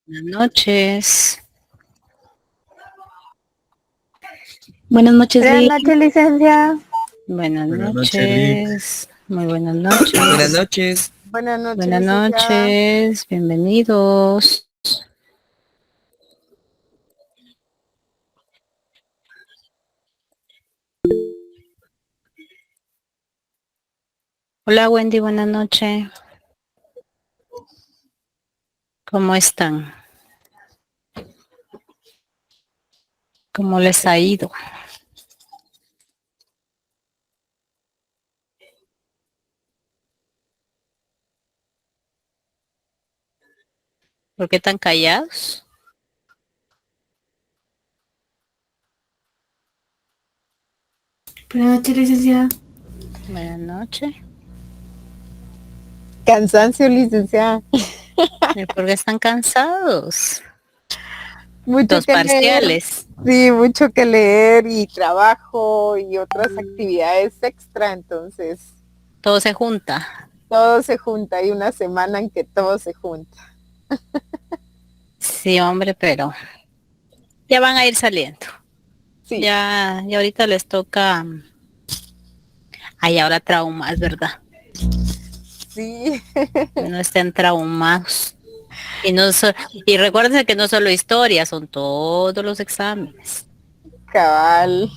Buenas noches. Buenas noches, Buenas Lee. noches, licencia. Buenas Buenas noches, Lee. noches. Muy buenas noches. Buenas noches. Buenas noches, Buenas licenciada. noches. Bienvenidos. Hola, Wendy. Buenas noches. ¿Cómo están? ¿Cómo les ha ido? ¿Por qué tan callados? Buenas noches, licenciada. Buenas noches. Cansancio, licenciada. ¿Y por qué están cansados? Mucho Los que leer. parciales. Sí, mucho que leer y trabajo y otras actividades extra, entonces Todo se junta. todo se junta. Hay una semana en que todo se junta. Sí, hombre, pero ya van a ir saliendo. Sí, Ya ahorita les toca. Ay, ahora traumas, ¿verdad? sí, No estén traumados. Y no y recuérdense que no solo historia, son todos los exámenes. cabal.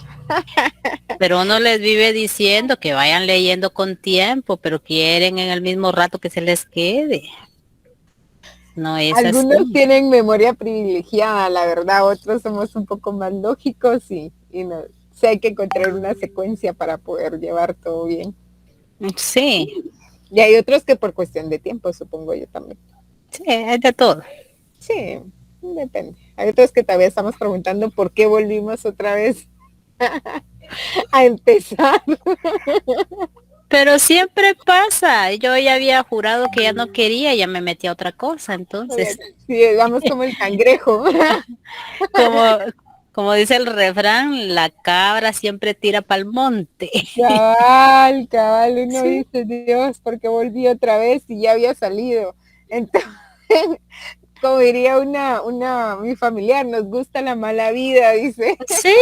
Pero uno les vive diciendo que vayan leyendo con tiempo, pero quieren en el mismo rato que se les quede. No es Algunos así. tienen memoria privilegiada, la verdad, otros somos un poco más lógicos y no, sí hay que encontrar una secuencia para poder llevar todo bien. Sí, Y hay otros que por cuestión de tiempo, supongo yo también. sí, es de todo. Sí, depende. Hay otros que todavía estamos preguntando por qué volvimos otra vez a empezar. Pero siempre pasa. Yo ya había jurado que ya no quería, ya me metí a otra cosa. Entonces, Sí, vamos como el cangrejo. como, como dice el refrán, la cabra siempre tira pa'l monte. Cabal, cabal, uno Sí. dice, Dios, porque volví otra vez y ya había salido. Entonces, como diría mi familiar, nos gusta la mala vida, dice. Sí,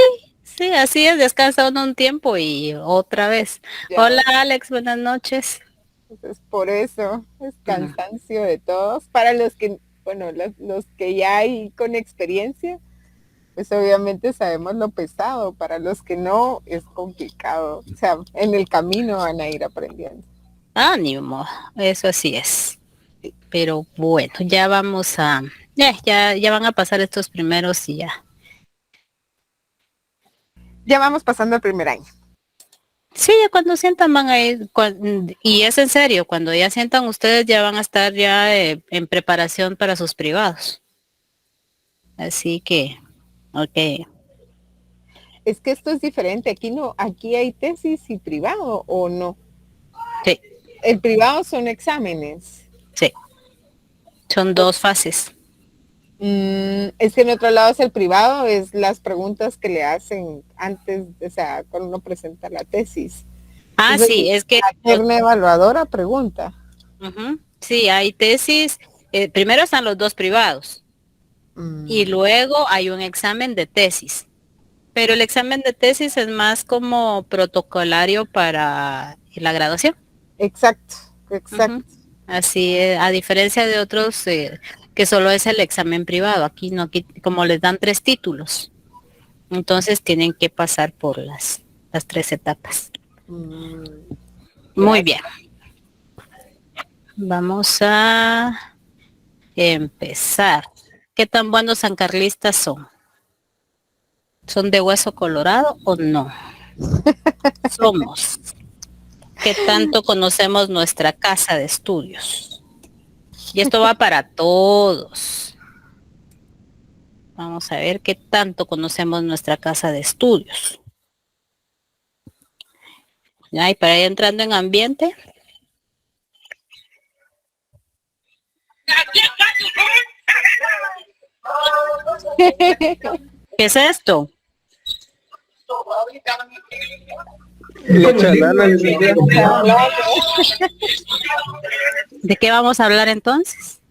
sí, así es, descansa uno un tiempo y otra vez. Ya, Hola Alex, buenas noches. entonces por eso es Mm, cansancio de todos. Para los que, bueno, los que ya hay con experiencia, pues obviamente sabemos lo pesado. Para los que no, es complicado. O sea, en el camino van a ir aprendiendo. Ánimo, eso así es. Pero bueno, ya vamos a, ya van a pasar estos primeros y ya. Ya vamos pasando el primer año. Sí, ya cuando sientan van a ir, y es en serio, cuando ya sientan ustedes ya van a estar ya en preparación para sus privados. Así que, ok, Es que esto es diferente. Aquí no, aquí hay tesis y privado o no. sí, El privado son exámenes. sí, son dos fases. Es que en otro lado es el privado, es las preguntas que le hacen antes, o sea, cuando uno presenta la tesis. Ah, Entonces, sí, es que la terna evaluadora pregunta. ujú, sí, hay tesis, primero están los dos privados y Mm, luego hay un examen de tesis, pero el examen de tesis es más como protocolario para la graduación. exacto, Ujú. exacto. Así, a diferencia de otros que solo es el examen privado, aquí no, aquí como les dan 3 títulos, entonces tienen que pasar por las 3 etapas. Mm, Muy ya. bien, vamos a empezar. ¿Qué tan buenos sancarlistas son? ¿Son de hueso colorado o no? Somos. ¿Qué tanto conocemos nuestra casa de estudios? Y esto va para todos. Vamos a ver qué tanto conocemos nuestra casa de estudios. Ya, y para ir entrando en ambiente. ¿Qué es esto? La chalana, licenciada. ¿De qué vamos a hablar entonces?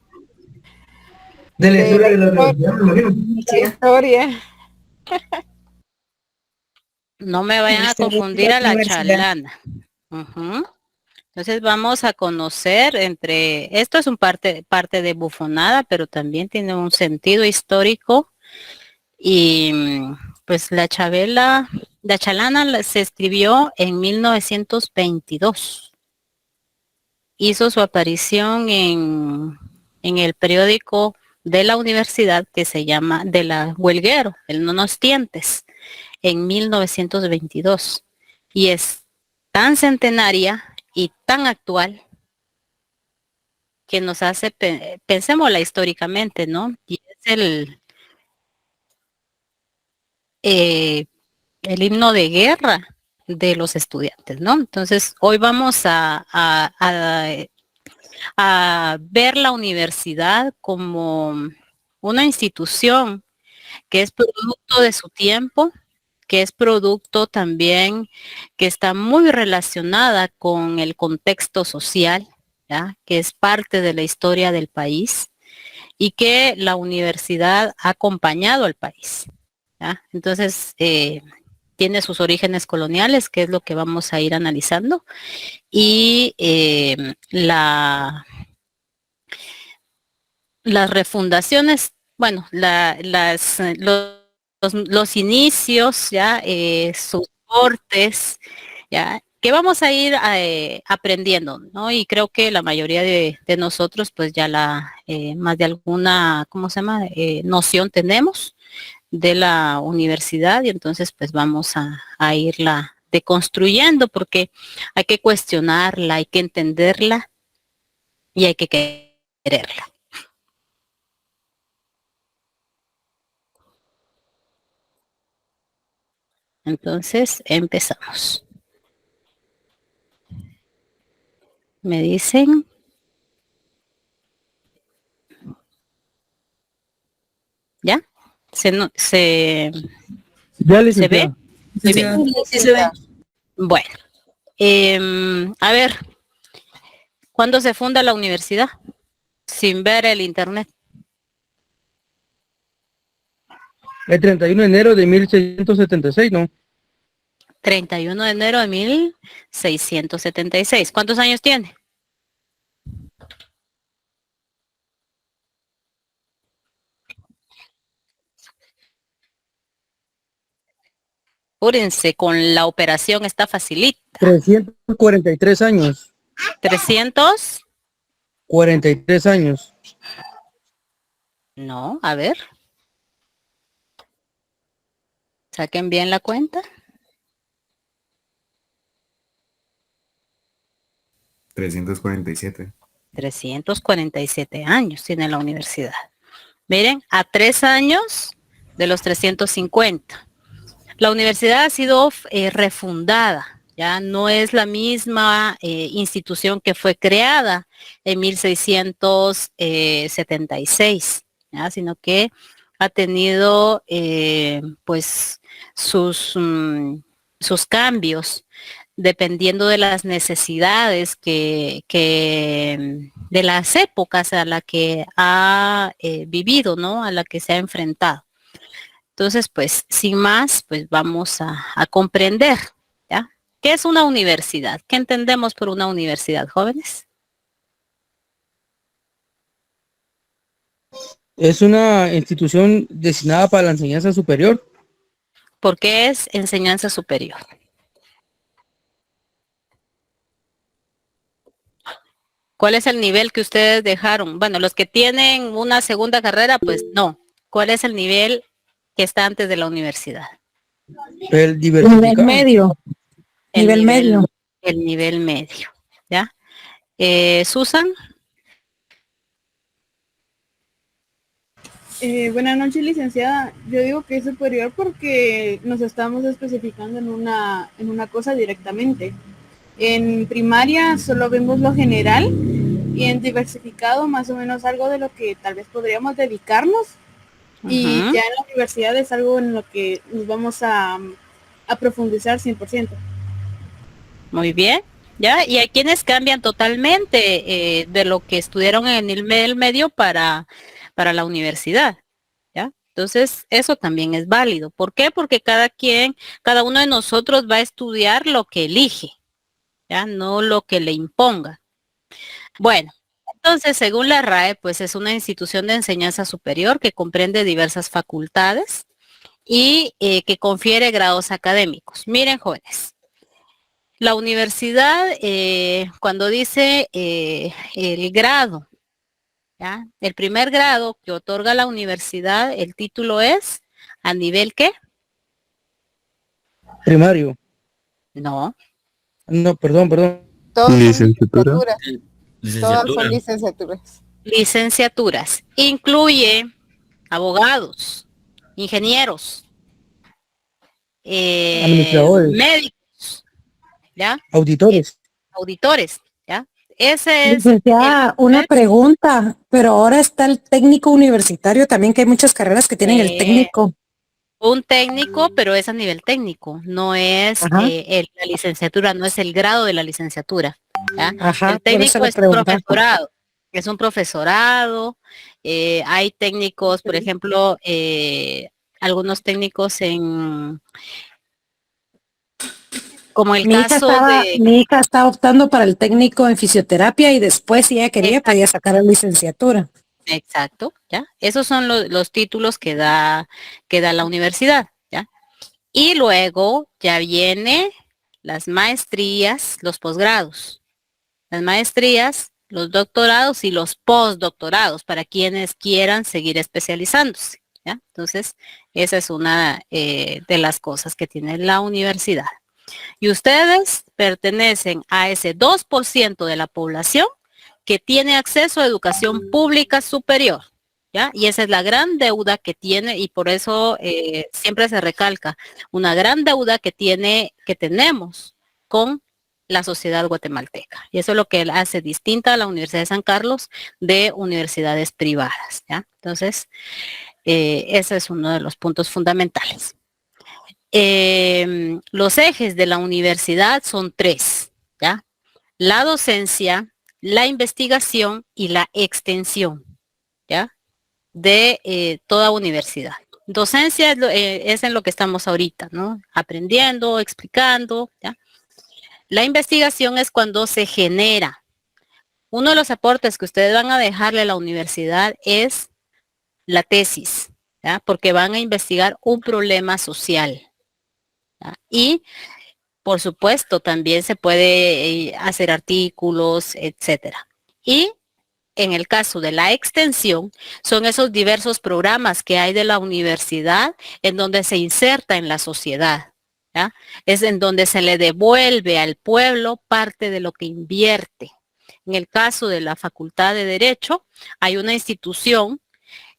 De la De historia la de la universidad, me imagino. la historia. No me vayan a Historia de confundir a la universidad. chalana. Ujú. Entonces vamos a conocer esto es un parte de bufonada, pero también tiene un sentido histórico. Y pues la chalana se escribió en 1922. Hizo su aparición en el periódico de la universidad que se llama de la Huelguero, el Nonos Tientes, en 1922. Y es tan centenaria y tan actual que nos hace, pensémosla históricamente, ¿no? Y es eh, el himno de guerra de los estudiantes, ¿no? Entonces, hoy vamos a ver la universidad como una institución que es producto de su tiempo, que es producto también que está muy relacionada con el contexto social, ¿ya? Que es parte de la historia del país y que la universidad ha acompañado al país, ¿ya? Entonces, tiene sus orígenes coloniales, que es lo que vamos a ir analizando, y las refundaciones, bueno, los inicios, ya, sus cortes, ya, que vamos a ir aprendiendo, ¿no? Y creo que la mayoría de nosotros, pues ya más de alguna, ¿cómo se llama? Noción tenemos de la universidad y entonces pues vamos a irla deconstruyendo porque hay que cuestionarla, hay que entenderla y hay que quererla. Entonces empezamos. Me dicen, ¿ya? Ya, ¿Se ve? licenciada. Muy bien. Sí se ve. Bueno, a ver, ¿cuándo se funda la universidad? Sin ver el internet. El 31 de enero de 1676, ¿no? 31 de enero de 1676. ¿Cuántos años tiene? Apúrense, con la operación está facilita. 343 años. 300, 43 años. no, a ver. Saquen bien la cuenta. 347. 347 años tiene la universidad. Miren, a 3 años de los 350. La universidad ha sido refundada, ya no es la misma institución que fue creada en 1676, ¿ya? Sino que ha tenido pues sus cambios dependiendo de las necesidades de las épocas a la que ha vivido, ¿no? A la que se ha enfrentado. Entonces, pues, sin más, pues vamos a comprender, ¿ya? ¿Qué es una universidad? ¿Qué entendemos por una universidad, jóvenes? Es una institución destinada para la enseñanza superior. ¿Por qué es enseñanza superior? ¿Cuál es el nivel que ustedes dejaron? Bueno, los que tienen una segunda carrera, pues no. ¿Cuál es el nivel que está antes de la universidad? El Nivel diversificado. medio. El Nivel medio. El nivel medio, ¿ya? Susan. Buenas noches, licenciada. Yo digo que es superior porque nos estamos especificando en una cosa directamente. En primaria solo vemos lo general y en diversificado más o menos algo de lo que tal vez podríamos dedicarnos. Y ya en la universidad es algo en lo que nos vamos a profundizar 100%. Muy bien, ¿ya? Y hay quienes cambian totalmente de lo que estudiaron en el nivel medio para para la universidad, ¿ya? Entonces, eso también es válido. ¿Por qué? Porque cada uno de nosotros va a estudiar lo que elige, ¿ya? No lo que le imponga. Bueno, entonces, según la RAE, pues es una institución de enseñanza superior que comprende diversas facultades y que confiere grados académicos. Miren, jóvenes, la universidad, cuando dice el grado, ¿ya? El primer grado que otorga la universidad, el título es ¿a nivel qué? Primario. No. No, perdón. Todos son Licenciatura. licenciaturas. Todas son licenciaturas. Licenciaturas. Incluye abogados, ingenieros, Administradores. médicos, ¿ya? Auditores. Auditores, ¿ya? Ese es Licenciada, una pregunta, pero ahora está el técnico universitario también, que hay muchas carreras que tienen el técnico. un técnico, pero es a nivel técnico, no es Ajá. la licenciatura, no es el grado de la licenciatura, ¿ya? Ajá, El por eso técnico le es un preguntaba. profesorado, es un profesorado, hay técnicos, por ejemplo, algunos técnicos en, como el caso de... Mi hija estaba optando para el técnico en fisioterapia y después, si ella quería, podía sacar la licenciatura. Exacto, ¿ya? Esos son los títulos que da la universidad, ¿ya? Y luego ya viene las maestrías, los posgrados. Las maestrías, los doctorados y los postdoctorados para quienes quieran seguir especializándose, ¿ya? Entonces, esa es una de las cosas que tiene la universidad. Y ustedes pertenecen a ese 2% de la población que tiene acceso a educación pública superior, ¿ya? Y esa es la gran deuda que tiene, y por eso siempre se recalca, una gran deuda que tenemos con la sociedad guatemalteca. Y eso es lo que hace distinta a la Universidad de San Carlos de universidades privadas, ¿ya? Entonces, ese es uno de los puntos fundamentales. Los ejes de la universidad son 3, ¿ya? La docencia, la investigación y la extensión, ¿ya? De toda universidad. Docencia es en lo que estamos ahorita, ¿no? Aprendiendo, explicando, ¿ya? La investigación es cuando se genera. Uno de los aportes que ustedes van a dejarle a la universidad es la tesis, ¿ya? Porque van a investigar un problema social, ¿ya? Y por supuesto, también se puede hacer artículos, etcétera. Y en el caso de la extensión, son esos diversos programas que hay de la universidad en donde se inserta en la sociedad, ¿ya? Es en donde se le devuelve al pueblo parte de lo que invierte. En el caso de la Facultad de Derecho, hay una institución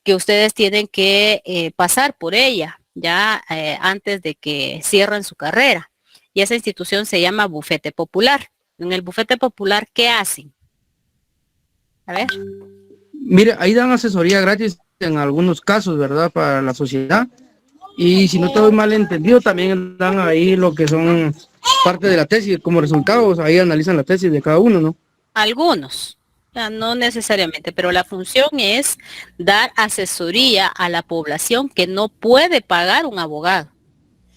que ustedes tienen que pasar por ella, ya antes de que cierren su carrera. Y esa institución se llama Bufete Popular. En el Bufete Popular, ¿qué hacen? A ver. Mire, ahí dan asesoría gratis en algunos casos, ¿verdad? Para la sociedad. Y si no estoy mal entendido, también dan ahí lo que son parte de la tesis, como resultados, ahí analizan la tesis de cada uno, ¿no? Algunos, ya, no necesariamente, pero la función es dar asesoría a la población que no puede pagar un abogado,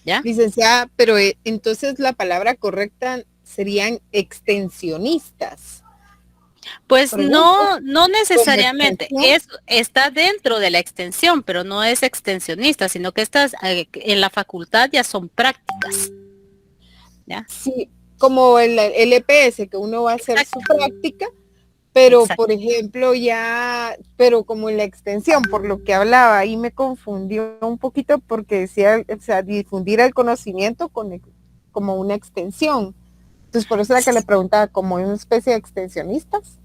¿ya? Licenciada, pero entonces la palabra correcta serían extensionistas. Pues ejemplo, no necesariamente, extensión. está dentro de la extensión, pero no es extensionista, sino que estas en la facultad ya son prácticas, ¿ya? Sí, como el EPS, que uno va a hacer Exacto. su práctica, pero Exacto. por ejemplo pero como en la extensión, por lo que hablaba, ahí me confundió un poquito porque decía, o sea, difundir el conocimiento como una extensión. Entonces, por eso era que le preguntaba, ¿como una especie de extensionistas?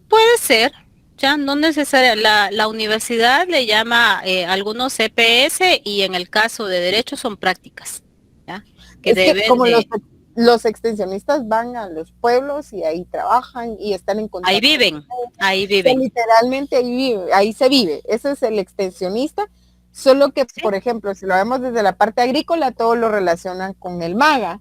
Puede ser, ya no necesaria. La universidad le llama algunos CPS y en el caso de derecho son prácticas, ¿ya? Que Es que deben como de... los extensionistas van a los pueblos y ahí trabajan y están en contacto. Ahí viven, ahí O sea, viven. literalmente ahí se vive. Ese es el extensionista. Solo que, Sí. por ejemplo, si lo vemos desde la parte agrícola, todo lo relacionan con el MAGA,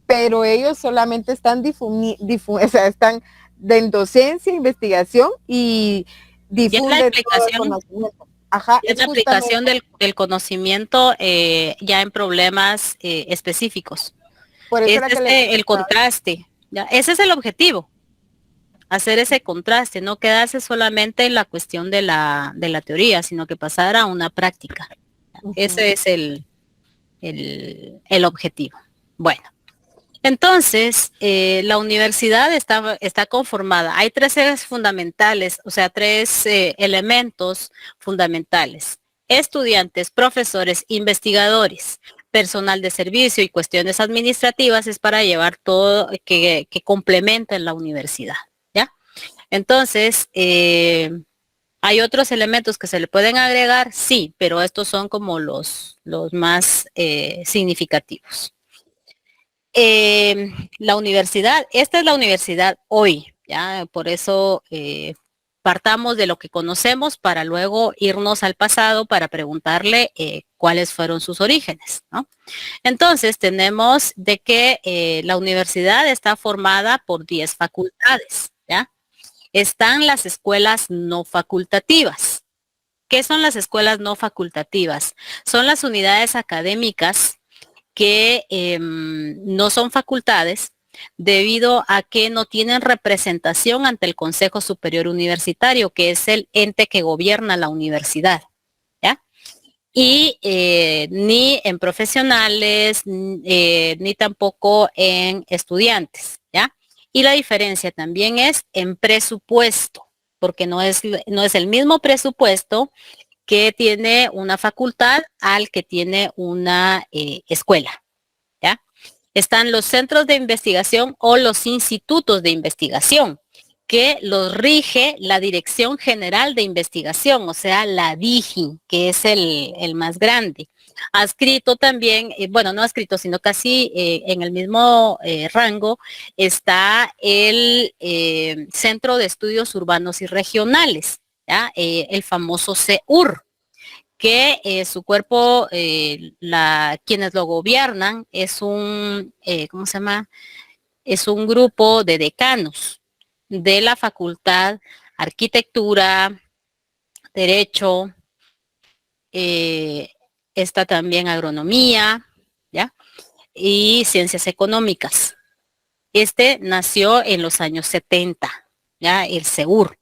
pero ellos solamente están o sea, están de docencia, investigación y Y es la difunde todo el aplicación, conocimiento. Ajá, es la aplicación del conocimiento ya en problemas específicos. por eso era Este que es le el contraste, ¿ya? Ese es el objetivo, hacer ese contraste, no quedarse solamente en la cuestión de la teoría, sino que pasar a una práctica. Ese es el objetivo. Bueno, entonces, la universidad está conformada. Hay tres ejes fundamentales, o sea, tres elementos fundamentales. Estudiantes, profesores, investigadores, personal de servicio y cuestiones administrativas es para llevar todo que complementen la universidad, ¿ya? Entonces, ¿hay otros elementos que se le pueden agregar? Sí, pero estos son como los más significativos. La universidad, esta es la universidad hoy, ya, por eso partamos de lo que conocemos para luego irnos al pasado para preguntarle cuáles fueron sus orígenes, ¿no? Entonces tenemos de que la universidad está formada por 10 facultades, ¿ya? Están las escuelas no facultativas. ¿Qué son las escuelas no facultativas? Son las unidades académicas que no son facultades debido a que no tienen representación ante el Consejo Superior Universitario, que es el ente que gobierna la universidad, ¿ya? Y ni en profesionales, ni tampoco en estudiantes, ¿ya? Y la diferencia también es en presupuesto, porque no es el mismo presupuesto que tiene una facultad al que tiene una escuela, ¿ya? Están los centros de investigación o los institutos de investigación, que los rige la Dirección General de Investigación, o sea, la DIGI, que es el más grande. Adscrito también, bueno, no adscrito, sino casi en el mismo rango, está el Centro de Estudios Urbanos y Regionales, ¿ya? El famoso CEUR, que su cuerpo, quienes lo gobiernan, es un, ¿cómo se llama? Es un grupo de decanos de la facultad Arquitectura, Derecho, está también Agronomía, ¿ya? Y Ciencias Económicas. Este nació en los años 70, ¿ya? El CEUR.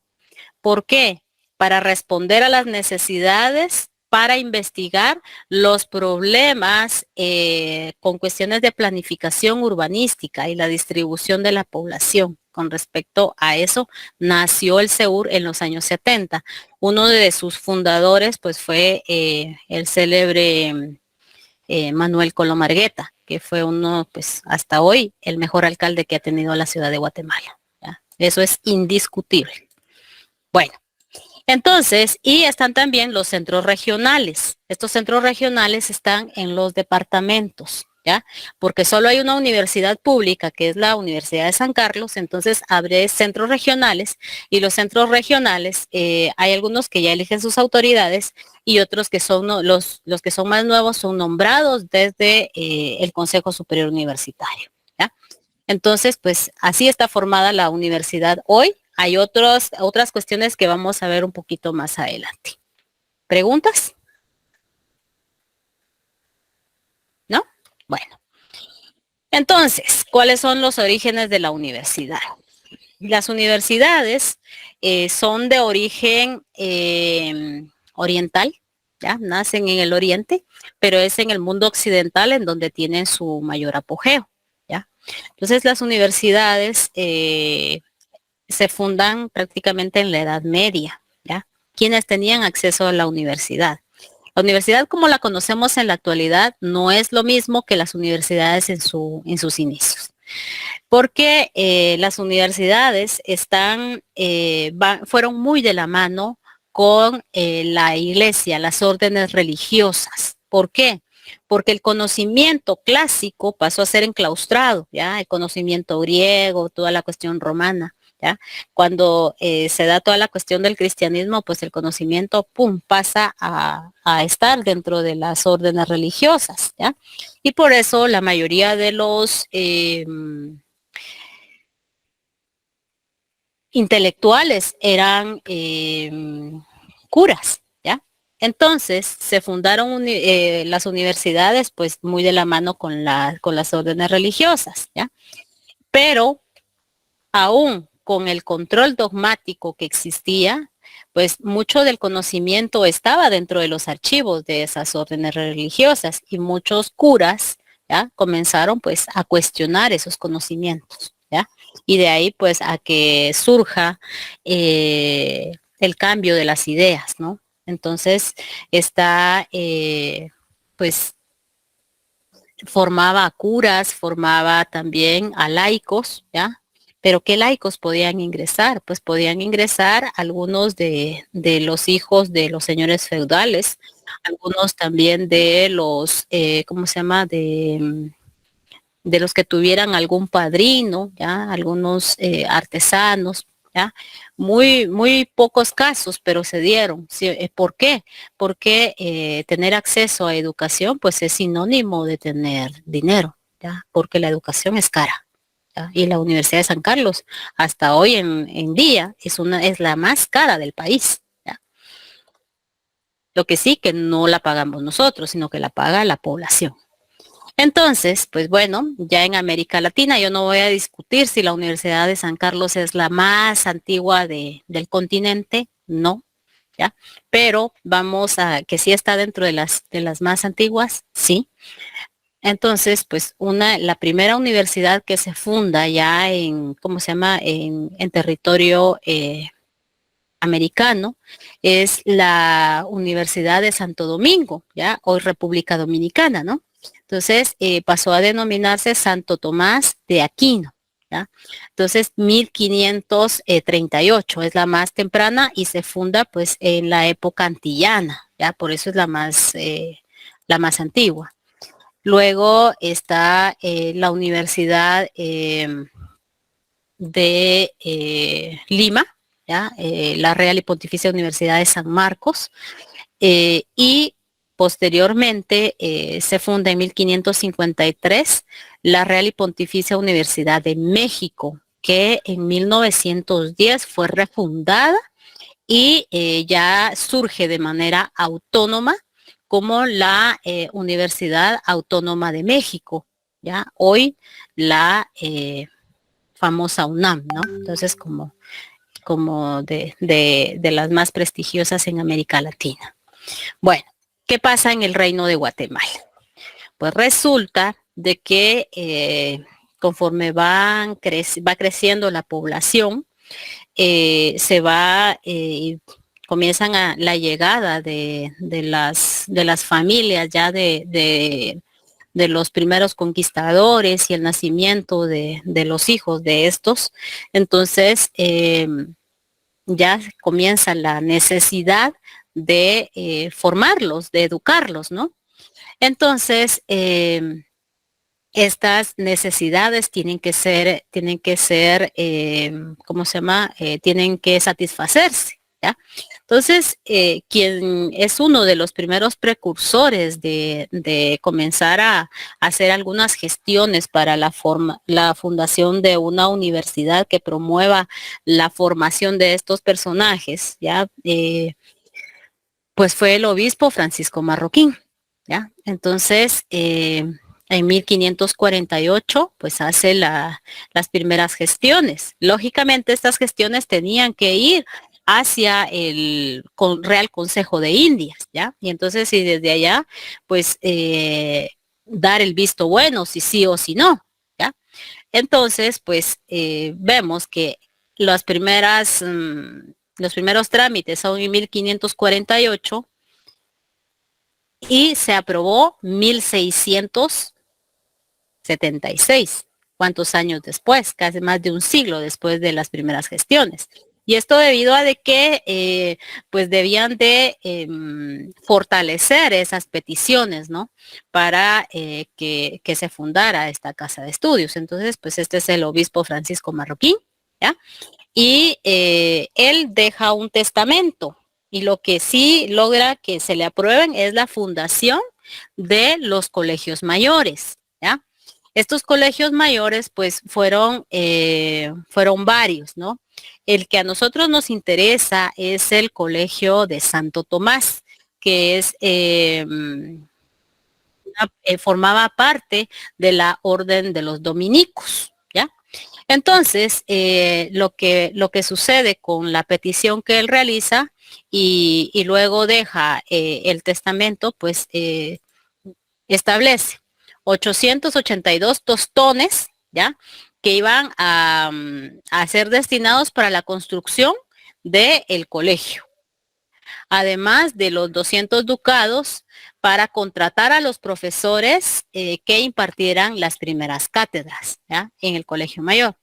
¿Por qué? Para responder a las necesidades, para investigar los problemas con cuestiones de planificación urbanística y la distribución de la población. Con respecto a eso, nació el CEUR en los años 70. Uno de sus fundadores, pues, fue el célebre Manuel Colomargueta, que fue uno, pues, hasta hoy, el mejor alcalde que ha tenido la ciudad de Guatemala, ¿ya? Eso es indiscutible. Bueno. Entonces, y están también los centros regionales. Estos centros regionales están en los departamentos, ¿ya? Porque solo hay una universidad pública, que es la Universidad de San Carlos, entonces abre centros regionales, y los centros regionales, hay algunos que ya eligen sus autoridades y otros que son, los que son más nuevos son nombrados desde el Consejo Superior Universitario, ¿ya? Entonces, pues así está formada la universidad hoy. Hay otras cuestiones que vamos a ver un poquito más adelante. ¿Preguntas? ¿No? Bueno. Entonces, ¿cuáles son los orígenes de la universidad? Las universidades son de origen oriental, ¿ya? Nacen en el oriente, pero es en el mundo occidental en donde tienen su mayor apogeo, ¿ya? Entonces, las universidades se fundan prácticamente en la Edad Media, ¿ya? Quienes tenían acceso a la universidad. La universidad como la conocemos en la actualidad no es lo mismo que las universidades en sus inicios. Porque las universidades fueron muy de la mano con la iglesia, las órdenes religiosas. ¿Por qué? Porque el conocimiento clásico pasó a ser enclaustrado, ¿ya? El conocimiento griego, toda la cuestión romana. ¿Ya? Cuando se da toda la cuestión del cristianismo, pues el conocimiento, pum, pasa a estar dentro de las órdenes religiosas, ¿ya? Y por eso la mayoría de los intelectuales eran curas, ¿ya? Entonces se fundaron las universidades pues muy de la mano con las órdenes religiosas, ¿ya? Pero aún con el control dogmático que existía, pues mucho del conocimiento estaba dentro de los archivos de esas órdenes religiosas y muchos curas, ¿ya? Comenzaron pues a cuestionar esos conocimientos, ¿ya? Y de ahí pues a que surja el cambio de las ideas, ¿no? Entonces está pues formaba a curas, formaba también a laicos, ¿ya? Pero ¿qué laicos podían ingresar? Pues podían ingresar algunos de los hijos de los señores feudales, algunos también de los, ¿cómo se llama? De los que tuvieran algún padrino, ¿ya? Algunos artesanos, ¿ya? Muy, muy pocos casos, pero se dieron. ¿Sí? ¿Por qué? Porque tener acceso a educación, pues es sinónimo de tener dinero, ¿ya? Porque la educación es cara, ¿ya? Y la Universidad de San Carlos, hasta hoy en día, es la más cara del país, ¿ya? Lo que sí que no la pagamos nosotros, sino que la paga la población. Entonces, pues bueno, ya en América Latina yo no voy a discutir si la Universidad de San Carlos es la más antigua del continente, no, ¿ya? Pero vamos a que sí está dentro de las más antiguas, sí. Entonces, pues la primera universidad que se funda ya ¿cómo se llama? En territorio americano es la Universidad de Santo Domingo, ¿ya? Hoy República Dominicana, ¿no? Entonces pasó a denominarse Santo Tomás de Aquino, ¿ya? Entonces 1538 es la más temprana y se funda pues en la época antillana, ¿ya? Por eso es la más antigua. Luego está la Universidad de Lima, ¿ya? La Real y Pontificia Universidad de San Marcos, y posteriormente se funda en 1553 la Real y Pontificia Universidad de México, que en 1910 fue refundada y ya surge de manera autónoma como la Universidad Autónoma de México, ¿ya? Hoy la famosa UNAM, ¿no? Entonces como de las más prestigiosas en América Latina. Bueno, ¿qué pasa en el Reino de Guatemala? Pues resulta de que conforme va creciendo la población, comienzan la llegada de las familias ya de los primeros conquistadores y el nacimiento de los hijos de estos. Entonces, ya comienza la necesidad de formarlos, de educarlos, ¿no? Entonces, estas necesidades tienen que ser, ¿cómo se llama? Tienen que satisfacerse, ¿ya? Entonces, quien es uno de los primeros precursores de comenzar a hacer algunas gestiones para la fundación de una universidad que promueva la formación de estos personajes, ¿ya? Pues fue el obispo Francisco Marroquín, ¿ya? Entonces, en 1548, pues hace las primeras gestiones. Lógicamente, estas gestiones tenían que ir hacia el Real Consejo de Indias, ¿ya? Y entonces, y desde allá, pues, dar el visto bueno, si sí o si no, ¿ya? Entonces, pues, vemos que los primeros trámites son en 1548 y se aprobó 1676. ¿Cuántos años después? Casi más de un siglo después de las primeras gestiones. Y esto debido a de que pues debían de fortalecer esas peticiones, ¿no? Para que se fundara esta casa de estudios. Entonces, pues este es el obispo Francisco Marroquín, ¿ya? Y él deja un testamento. Y lo que sí logra que se le aprueben es la fundación de los colegios mayores, ¿ya? Estos colegios mayores, pues, fueron varios, ¿no? El que a nosotros nos interesa es el Colegio de Santo Tomás, que es formaba parte de la Orden de los Dominicos, ¿ya? Entonces, lo que sucede con la petición que él realiza y luego deja el testamento, pues establece 882 tostones, ¿ya? Que iban a ser destinados para la construcción del colegio. Además de los 200 ducados para contratar a los profesores que impartieran las primeras cátedras, ¿ya? En el colegio mayor.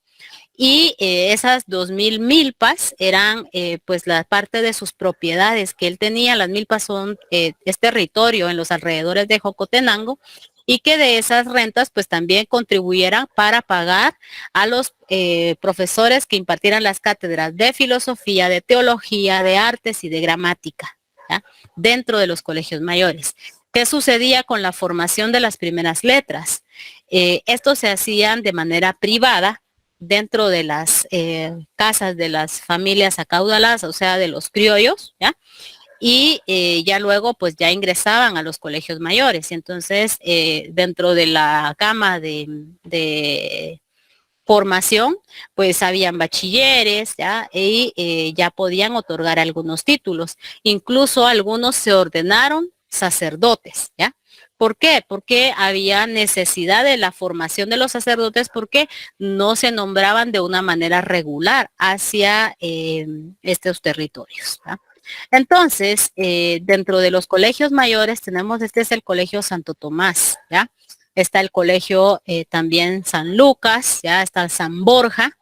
Y esas 2,000 milpas eran pues la parte de sus propiedades que él tenía. Las milpas son es territorio en los alrededores de Jocotenango, y que de esas rentas pues también contribuyeran para pagar a los profesores que impartieran las cátedras de filosofía, de teología, de artes y de gramática, ¿ya? Dentro de los colegios mayores. ¿Qué sucedía con la formación de las primeras letras? Estos se hacían de manera privada dentro de las casas de las familias acaudaladas, o sea, de los criollos, ¿ya? Y ya luego pues ya ingresaban a los colegios mayores. Entonces, dentro de la gama de formación, pues habían bachilleres, ¿ya? Y ya podían otorgar algunos títulos. Incluso algunos se ordenaron sacerdotes, ¿ya? ¿Por qué? Porque había necesidad de la formación de los sacerdotes, porque no se nombraban de una manera regular hacia estos territorios, ¿ya? Entonces, dentro de los colegios mayores tenemos, este es el Colegio Santo Tomás, ¿ya? Está el Colegio también San Lucas, ¿ya? Está el San Borja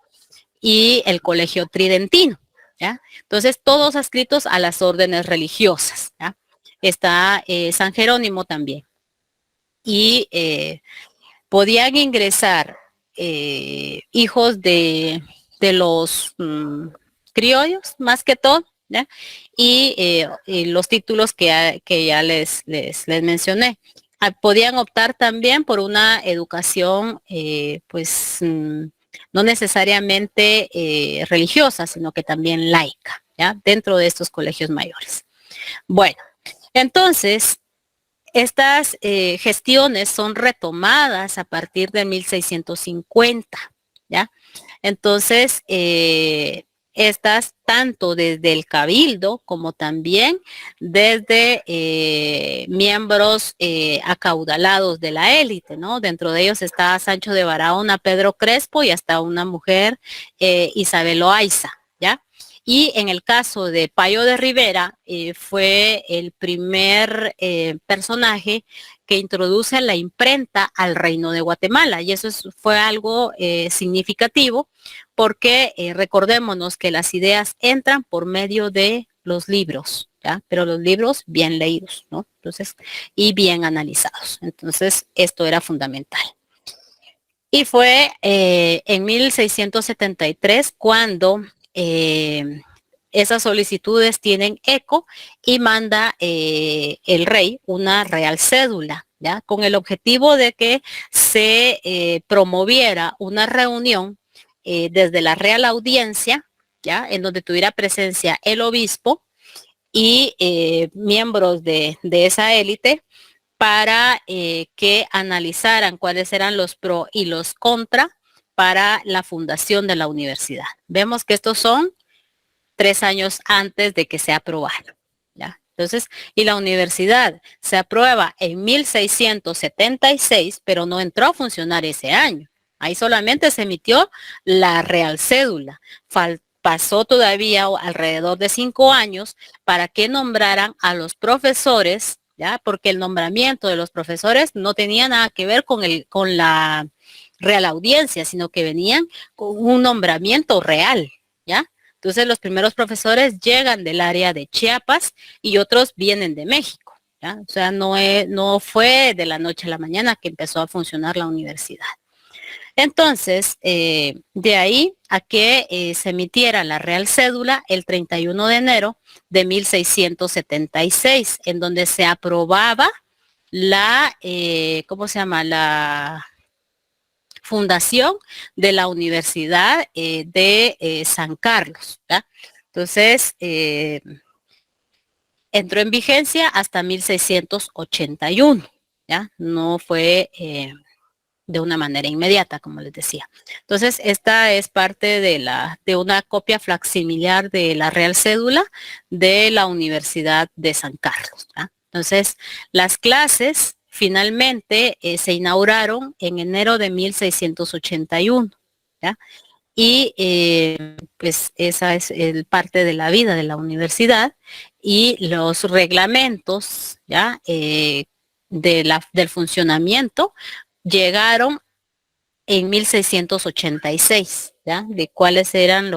y el Colegio Tridentino, ¿ya? Entonces, todos adscritos a las órdenes religiosas, ¿ya? Está San Jerónimo también. Y podían ingresar hijos de los criollos, más que todo, ¿ya? Y los títulos que ya les mencioné. Podían optar también por una educación, pues, no necesariamente religiosa, sino que también laica, ¿ya? Dentro de estos colegios mayores. Bueno, entonces, estas gestiones son retomadas a partir de 1650, ¿ya? Entonces, estas tanto desde el cabildo como también desde miembros acaudalados de la élite, ¿no? Dentro de ellos está Sancho de Barahona, Pedro Crespo y hasta una mujer, Isabel Loaiza, ¿ya? Y en el caso de Payo de Rivera, fue el primer personaje que introduce la imprenta al Reino de Guatemala. Y eso fue algo significativo, porque recordémonos que las ideas entran por medio de los libros, ¿ya? Pero los libros bien leídos, ¿no? Entonces, y bien analizados. Entonces, esto era fundamental. Y fue en 1673 cuando esas solicitudes tienen eco y manda el rey una real cédula, ¿ya? Con el objetivo de que se promoviera una reunión desde la Real Audiencia, ¿ya? En donde tuviera presencia el obispo y miembros de esa élite, para que analizaran cuáles eran los pro y los contra para la fundación de la universidad. Vemos que estos son 3 años antes de que se aprobara, ¿ya? Entonces, y la universidad se aprueba en 1676, pero no entró a funcionar ese año. Ahí solamente se emitió la real cédula. Pasó todavía alrededor de 5 años para que nombraran a los profesores, ¿ya? Porque el nombramiento de los profesores no tenía nada que ver con la Real Audiencia, sino que venían con un nombramiento real, ¿ya? Entonces los primeros profesores llegan del área de Chiapas y otros vienen de México, ¿ya? O sea, no fue de la noche a la mañana que empezó a funcionar la universidad. Entonces, de ahí a que se emitiera la Real Cédula el 31 de enero de 1676, en donde se aprobaba la, ¿cómo se llama? La fundación de la Universidad de San Carlos, ¿ya? Entonces, entró en vigencia hasta 1681, ¿ya? No fue de una manera inmediata, como les decía. Entonces, esta es parte de una copia facsimilar de la Real Cédula de la Universidad de San Carlos, ¿ya? Entonces, las clases finalmente se inauguraron en enero de 1681, ¿ya? Y pues esa es parte de la vida de la universidad y los reglamentos, ¿ya? Del funcionamiento llegaron en 1686, ¿ya? De cuáles eran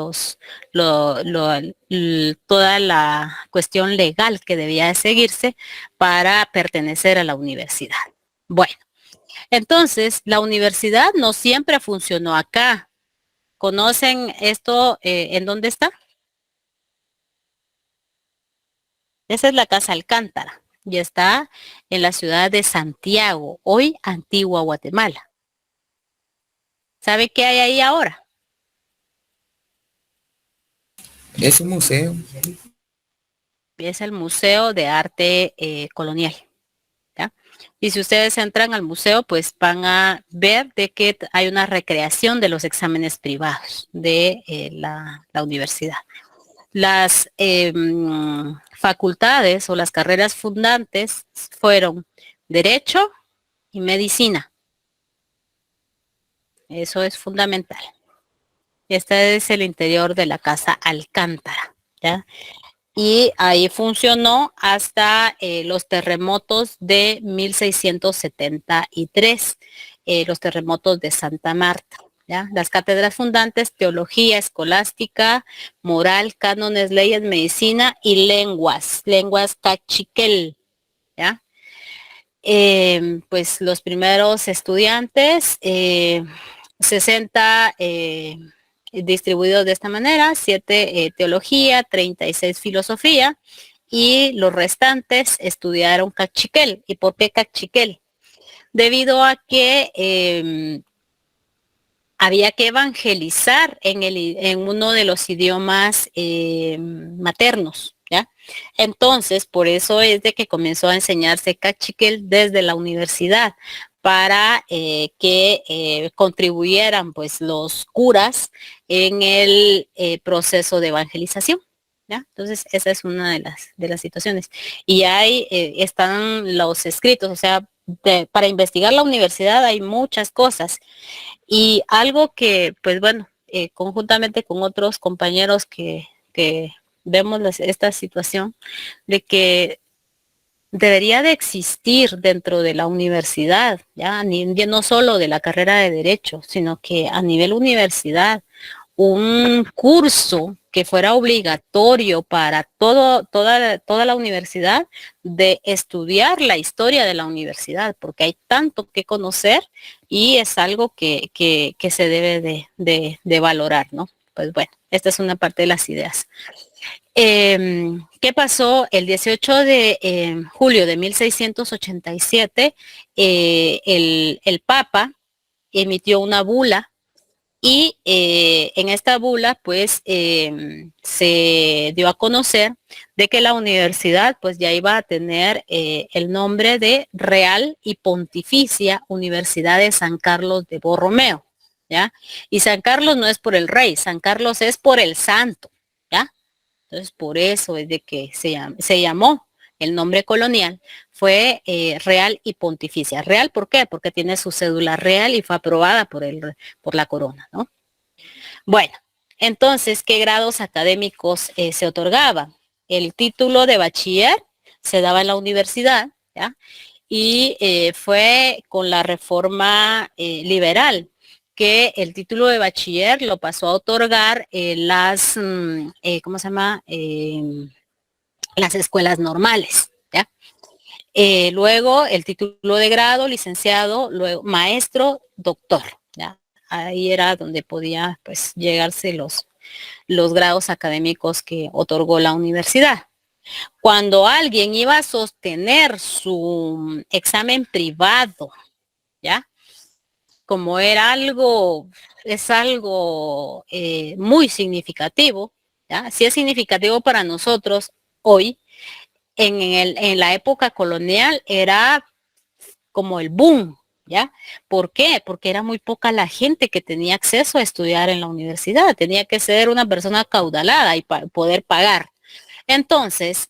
toda la cuestión legal que debía de seguirse para pertenecer a la universidad. Bueno, entonces la universidad no siempre funcionó acá. ¿Conocen esto? ¿En dónde está? Esa es la Casa Alcántara y está en la ciudad de Santiago, hoy Antigua Guatemala. ¿Sabe qué hay ahí ahora? Es un museo. Es el Museo de Arte Colonial, ¿ya? Y si ustedes entran al museo, pues van a ver de que hay una recreación de los exámenes privados de la universidad. Las facultades o las carreras fundantes fueron Derecho y Medicina. Eso es fundamental. Este es el interior de la Casa Alcántara, ¿ya? Y ahí funcionó hasta los terremotos de 1673, los terremotos de Santa Marta, ¿ya? Las cátedras fundantes, teología, escolástica, moral, cánones, leyes, medicina y lenguas cachiquel, ¿ya? Pues los primeros estudiantes, 60 distribuidos de esta manera, 7 teología, 36 filosofía y los restantes estudiaron cachiquel. ¿Y por qué cachiquel? Debido a que había que evangelizar en uno de los idiomas maternos, ¿ya? Entonces, por eso es de que comenzó a enseñarse cachiquel desde la universidad para que contribuyeran pues los curas en el proceso de evangelización, ¿ya? Entonces, esa es una de las situaciones. Y ahí están los escritos, o sea, para investigar la universidad hay muchas cosas. Y algo que, pues bueno, conjuntamente con otros compañeros que vemos esta situación de que debería de existir dentro de la universidad, ya no solo de la carrera de Derecho, sino que a nivel universidad, un curso que fuera obligatorio para toda la universidad de estudiar la historia de la universidad, porque hay tanto que conocer y es algo que se debe de valorar, ¿no? Pues bueno, esta es una parte de las ideas. ¿Qué pasó? El 18 de julio de 1687, el Papa emitió una bula y en esta bula pues se dio a conocer de que la universidad pues ya iba a tener el nombre de Real y Pontificia Universidad de San Carlos de Borromeo, ¿ya? Y San Carlos no es por el rey, San Carlos es por el santo, ¿ya? Entonces, por eso es de que se llamó el nombre colonial, fue Real y Pontificia. ¿Real por qué? Porque tiene su cédula real y fue aprobada por la corona, ¿no? Bueno, entonces, ¿qué grados académicos se otorgaban? El título de bachiller se daba en la universidad, ¿ya? Y fue con la reforma liberal que el título de bachiller lo pasó a otorgar ¿cómo se llama? Las escuelas normales, ¿ya? Luego el título de grado, licenciado, luego maestro, doctor, ¿ya? Ahí era donde podía pues llegarse los grados académicos que otorgó la universidad. Cuando alguien iba a sostener su examen privado, ¿ya? como es algo muy significativo, ¿ya? Sí es significativo para nosotros hoy, en la época colonial era como el boom, ¿ya? ¿Por qué? Porque era muy poca la gente que tenía acceso a estudiar en la universidad. Tenía que ser una persona acaudalada y poder pagar. Entonces,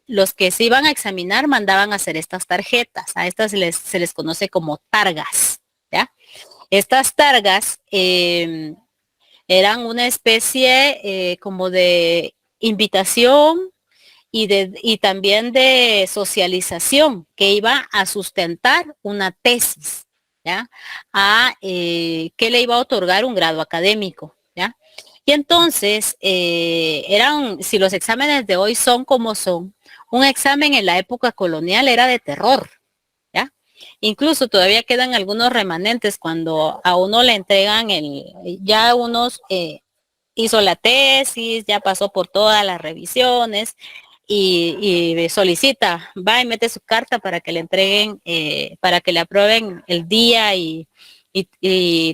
los que se iban a examinar mandaban a hacer estas tarjetas. A estas se les conoce como targas, ¿ya? Estas targas eran una especie como de invitación y también de socialización que iba a sustentar una tesis, ¿ya? Que le iba a otorgar un grado académico, ¿ya? Y entonces, si los exámenes de hoy son como son, un examen en la época colonial era de terror, ¿ya? Incluso todavía quedan algunos remanentes cuando a uno le entregan ya unos hizo la tesis, ya pasó por todas las revisiones y solicita, va y mete su carta para que le entreguen, para que le aprueben el día y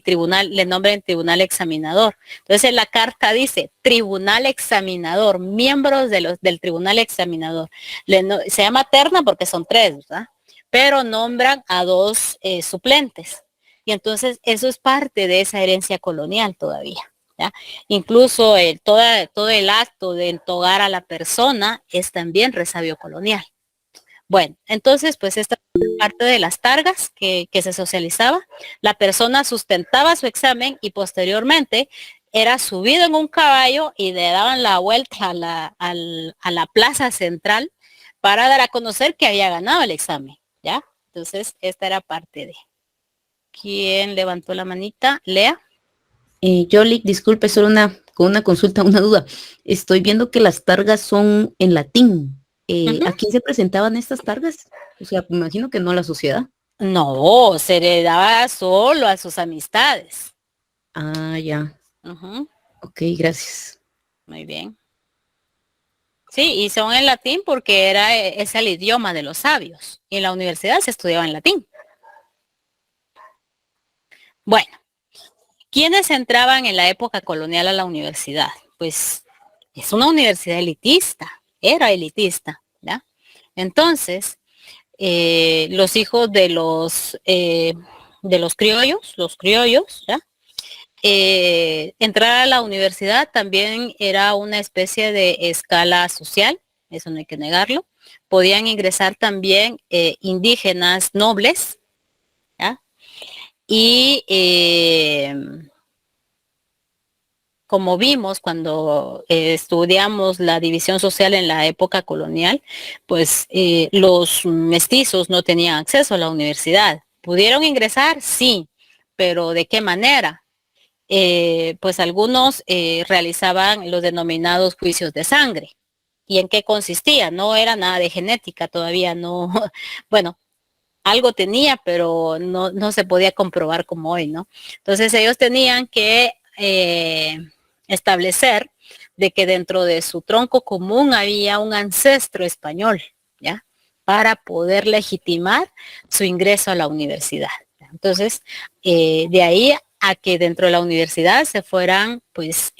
tribunal, le nombren tribunal examinador. Entonces la carta dice tribunal examinador, miembros del tribunal examinador. Se llama terna porque son 3, ¿verdad? Pero nombran a 2 suplentes. Y entonces eso es parte de esa herencia colonial todavía. ¿Ya? Incluso todo el acto de entogar a la persona es también resabio colonial. Bueno, entonces pues esta parte de las targas que se socializaba, la persona sustentaba su examen y posteriormente era subido en un caballo y le daban la vuelta a la plaza central para dar a conocer que había ganado el examen, ¿ya? Entonces esta era parte de. ¿Quién levantó la manita? Lea. Yoli, disculpe, solo con una consulta, una duda. Estoy viendo que las targas son en latín. ¿A quién se presentaban estas targas? O sea, me imagino que no a la sociedad. No, se le daba solo a sus amistades. Ah, ya. Ok, gracias. Muy bien. Sí, y son en latín porque es el idioma de los sabios. Y en la universidad se estudiaba en latín. Bueno. ¿Quiénes entraban en la época colonial a la universidad? Pues es una universidad elitista, era elitista, ¿ya? Entonces, los hijos de los criollos, ¿ya? Entrar a la universidad también era una especie de escala social, eso no hay que negarlo. Podían ingresar también indígenas nobles, ¿ya? Y como vimos cuando estudiamos la división social en la época colonial, pues los mestizos no tenían acceso a la universidad. ¿Pudieron ingresar? Sí, pero ¿de qué manera? Pues algunos realizaban los denominados juicios de sangre. ¿Y en qué consistía? No era nada de genética, todavía no, bueno, algo tenía, pero no se podía comprobar como hoy, ¿no? Entonces ellos tenían que establecer de que dentro de su tronco común había un ancestro español, ¿ya? Para poder legitimar su ingreso a la universidad. Entonces, de ahí a que dentro de la universidad se fueran, pues,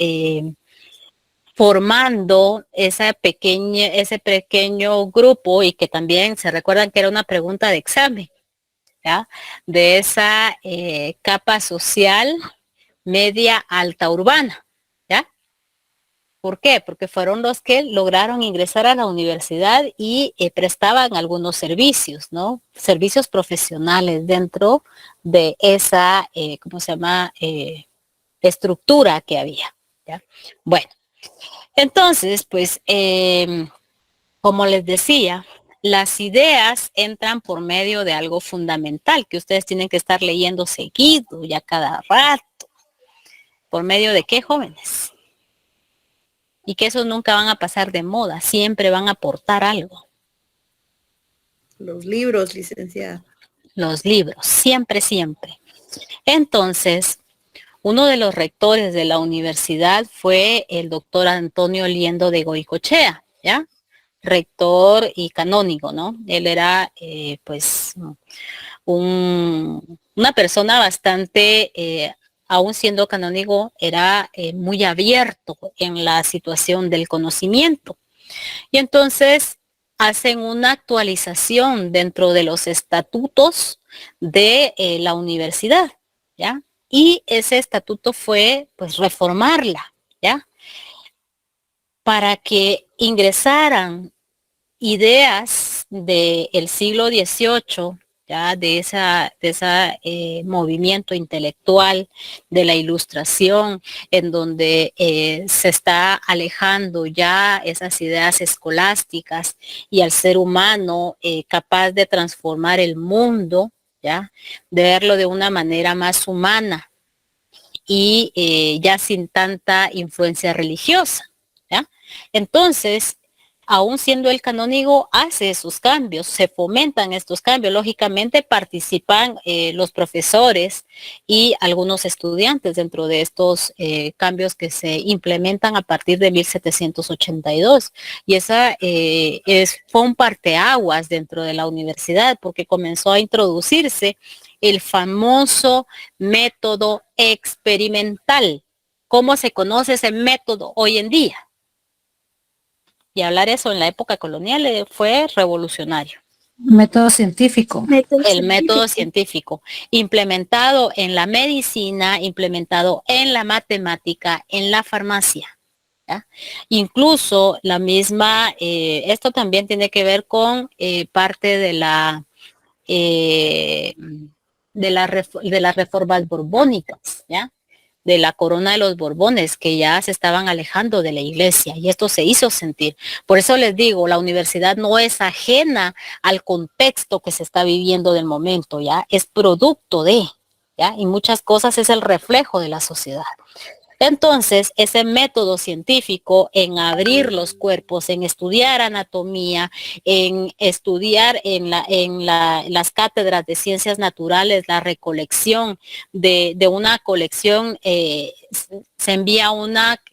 formando ese pequeño grupo y que también se recuerdan que era una pregunta de examen, ¿ya? De esa capa social media alta urbana, ¿ya? ¿Por qué? Porque fueron los que lograron ingresar a la universidad y prestaban algunos servicios, ¿no? Servicios profesionales dentro de esa, ¿cómo se llama? Estructura que había, ¿ya? Bueno. Entonces, pues, como les decía, las ideas entran por medio de algo fundamental que ustedes tienen que estar leyendo seguido, ya cada rato. ¿Por medio de qué, jóvenes? Y que esos nunca van a pasar de moda, siempre van a aportar algo. Los libros, licenciada. Los libros, siempre, siempre. Entonces, uno de los rectores de la universidad fue el doctor Antonio Liendo de Goicoechea, ¿ya? Rector y canónigo, ¿no? Él era, pues, un una persona bastante, aún siendo canónigo, era muy abierto en la situación del conocimiento. Y entonces hacen una actualización dentro de los estatutos de la universidad, ¿ya? Y ese estatuto fue, pues, reformarla, ¿ya? Para que ingresaran ideas del siglo XVIII, ya de esa movimiento intelectual de la Ilustración, en donde se está alejando ya esas ideas escolásticas y al ser humano capaz de transformar el mundo, ya, de verlo de una manera más humana y ya sin tanta influencia religiosa, ¿ya? Entonces, aún siendo el canónigo, hace esos cambios, se fomentan estos cambios. Lógicamente participan los profesores y algunos estudiantes dentro de estos cambios que se implementan a partir de 1782. Y esa fue un parteaguas dentro de la universidad, porque comenzó a introducirse el famoso método experimental. ¿Cómo se conoce ese método hoy en día? Y hablar eso en la época colonial fue revolucionario. Método científico. El método científico, implementado en la medicina, implementado en la matemática, en la farmacia, ¿ya? Incluso la misma, esto también tiene que ver con parte de las reformas borbónicas, ¿ya? De la corona de los Borbones, que ya se estaban alejando de la iglesia, y esto se hizo sentir. Por eso les digo, la universidad no es ajena al contexto que se está viviendo del momento, ya es producto de, ya, y muchas cosas es el reflejo de la sociedad. Entonces, ese método científico en abrir los cuerpos, en estudiar anatomía, en estudiar en las cátedras de ciencias naturales, la recolección de una colección, se envía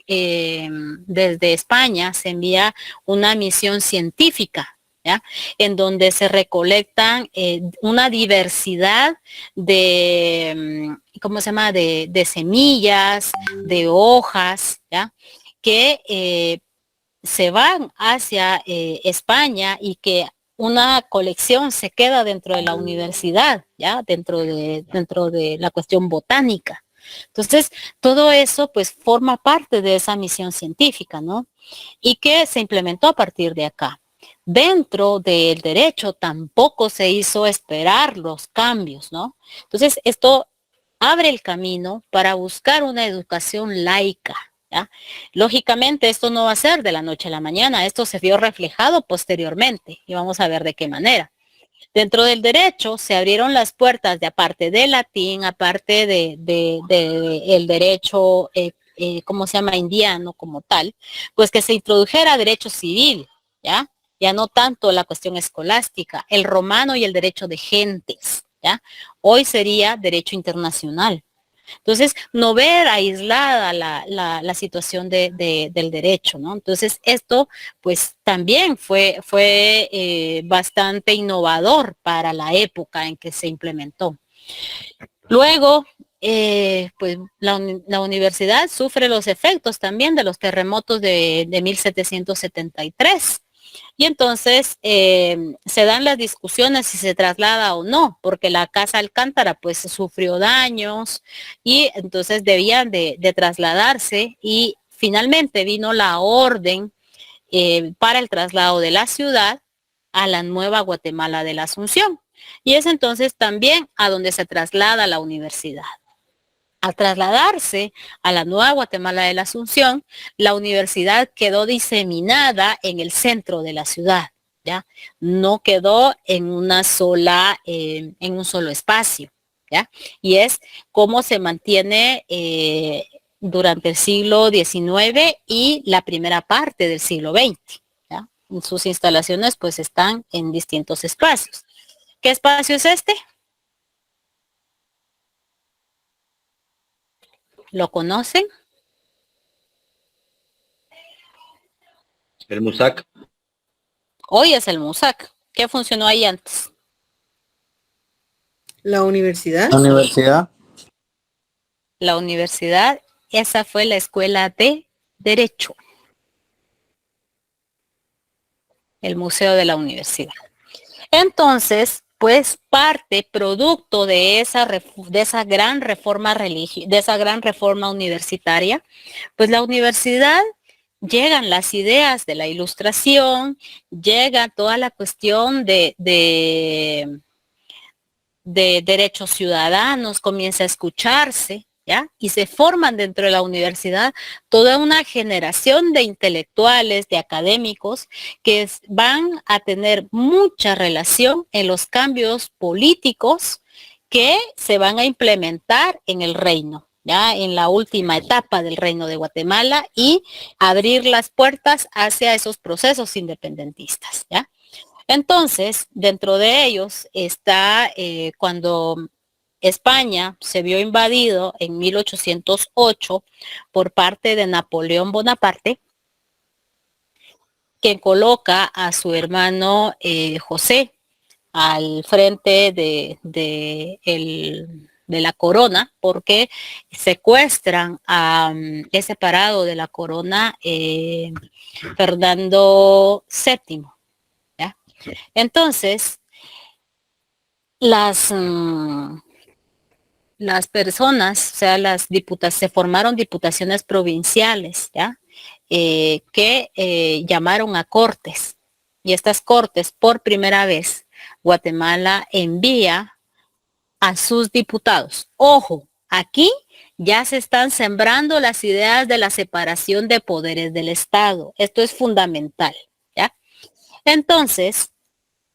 desde España, se envía una misión científica, ¿ya? En donde se recolectan una diversidad de, ¿cómo se llama? De semillas, de hojas, ¿ya? Que se van hacia España y que una colección se queda dentro de la universidad, ¿ya? Dentro de la cuestión botánica. Entonces, todo eso pues forma parte de esa misión científica, ¿no? Y que se implementó a partir de acá. Dentro del derecho tampoco se hizo esperar los cambios, ¿no? Entonces, esto abre el camino para buscar una educación laica, ¿ya? Lógicamente, esto no va a ser de la noche a la mañana, esto se vio reflejado posteriormente y vamos a ver de qué manera. Dentro del derecho se abrieron las puertas de, aparte del latín, aparte de el derecho, ¿cómo se llama? Indiano como tal, pues que se introdujera derecho civil, ¿ya? Ya no tanto la cuestión escolástica, el romano y el derecho de gentes, ¿ya? Hoy sería derecho internacional. Entonces, no ver aislada la situación del derecho, ¿no? Entonces, esto pues también fue bastante innovador para la época en que se implementó. Luego, pues la universidad sufre los efectos también de los terremotos de 1773. Y entonces se dan las discusiones si se traslada o no, porque la casa Alcántara pues sufrió daños y entonces debían de trasladarse y finalmente vino la orden para el traslado de la ciudad a la Nueva Guatemala de la Asunción. Y es entonces también a donde se traslada la universidad. Al trasladarse a la Nueva Guatemala de la Asunción, la universidad quedó diseminada en el centro de la ciudad, ¿ya? No quedó en una sola, en un solo espacio, ¿ya? Y es cómo se mantiene durante el siglo XIX y la primera parte del siglo XX, ¿ya? Sus instalaciones pues están en distintos espacios. ¿Qué espacio es este? ¿Lo conocen? El MUSAC. Hoy es el MUSAC. ¿Qué funcionó ahí antes? La universidad. La universidad. La universidad, esa fue la escuela de Derecho. El Museo de la Universidad. Entonces, pues producto de esa gran reforma de esa gran reforma universitaria, pues la universidad llegan las ideas de la Ilustración, llega toda la cuestión de derechos ciudadanos, comienza a escucharse, ¿ya? Y se forman dentro de la universidad toda una generación de intelectuales, de académicos, que van a tener mucha relación en los cambios políticos que se van a implementar en el reino, ya en la última etapa del Reino de Guatemala, y abrir las puertas hacia esos procesos independentistas, ¿ya? Entonces, dentro de ellos está cuando España se vio invadido en 1808 por parte de Napoleón Bonaparte, quien coloca a su hermano José al frente de la corona, porque secuestran es separado de la corona Fernando VII. ¿Ya? Entonces, las personas, o sea, se formaron diputaciones provinciales, ¿ya? Que llamaron a cortes. Y estas cortes, por primera vez, Guatemala envía a sus diputados. Ojo, aquí ya se están sembrando las ideas de la separación de poderes del Estado. Esto es fundamental, ¿ya? Entonces,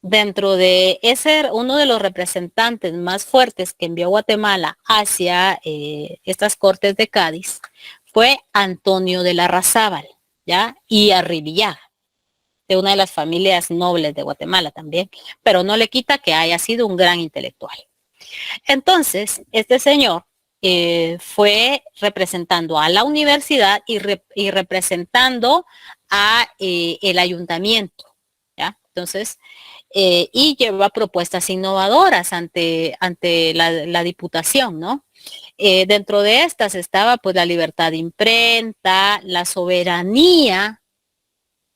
dentro de ese, uno de los representantes más fuertes que envió Guatemala hacia estas Cortes de Cádiz fue Antonio de Larrazábal, ¿ya? Y Arribillaga, de una de las familias nobles de Guatemala también, pero no le quita que haya sido un gran intelectual. Entonces, este señor fue representando a la universidad y representando a el ayuntamiento, ¿ya? Entonces, y lleva propuestas innovadoras ante la diputación, ¿no? Dentro de estas estaba pues la libertad de imprenta, la soberanía.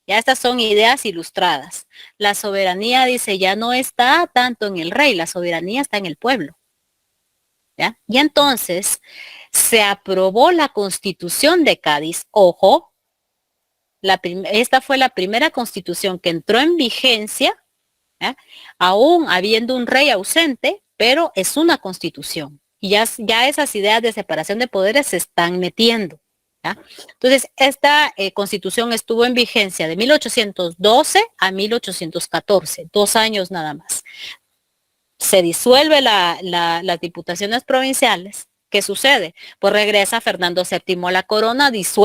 Ya estas son ideas ilustradas. La soberanía, dice, ya no está tanto en el rey, la soberanía está en el pueblo. ¿Ya? Y entonces se aprobó la Constitución de Cádiz. Ojo, esta fue la primera constitución que entró en vigencia, ¿ya? Aún habiendo un rey ausente, pero es una constitución. Y ya esas ideas de separación de poderes se están metiendo. ¿Ya? Entonces, esta constitución estuvo en vigencia de 1812 a 1814, 2 años nada más. Se disuelve las diputaciones provinciales. ¿Qué sucede? Pues regresa Fernando VII a la corona, deja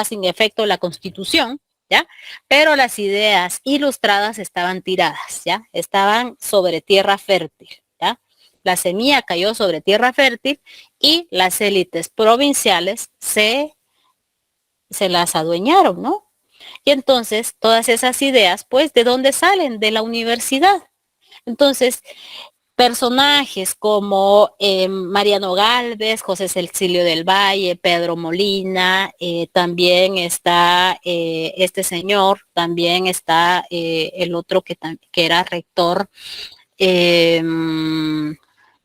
sin efecto la constitución, ¿ya? Pero las ideas ilustradas estaban tiradas, ¿ya? Estaban sobre tierra fértil, ¿ya? La semilla cayó sobre tierra fértil y las élites provinciales se las adueñaron, ¿no? Y entonces todas esas ideas, pues, ¿de dónde salen? De la universidad. Entonces, personajes como Mariano Gálvez, José Cecilio del Valle, Pedro Molina, también está este señor, también está el otro que era rector,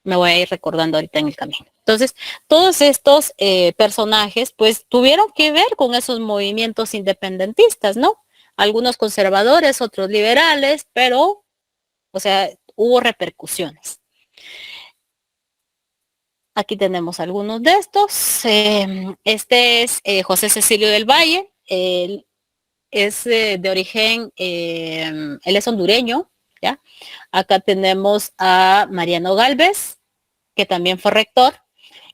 me voy a ir recordando ahorita en el camino. Entonces, todos estos personajes, pues, tuvieron que ver con esos movimientos independentistas, ¿no? Algunos conservadores, otros liberales, pero, o sea, hubo repercusiones. Aquí tenemos algunos de estos. Este es José Cecilio del Valle. Él es de origen, él es hondureño, ¿ya? Acá tenemos a Mariano Gálvez, que también fue rector.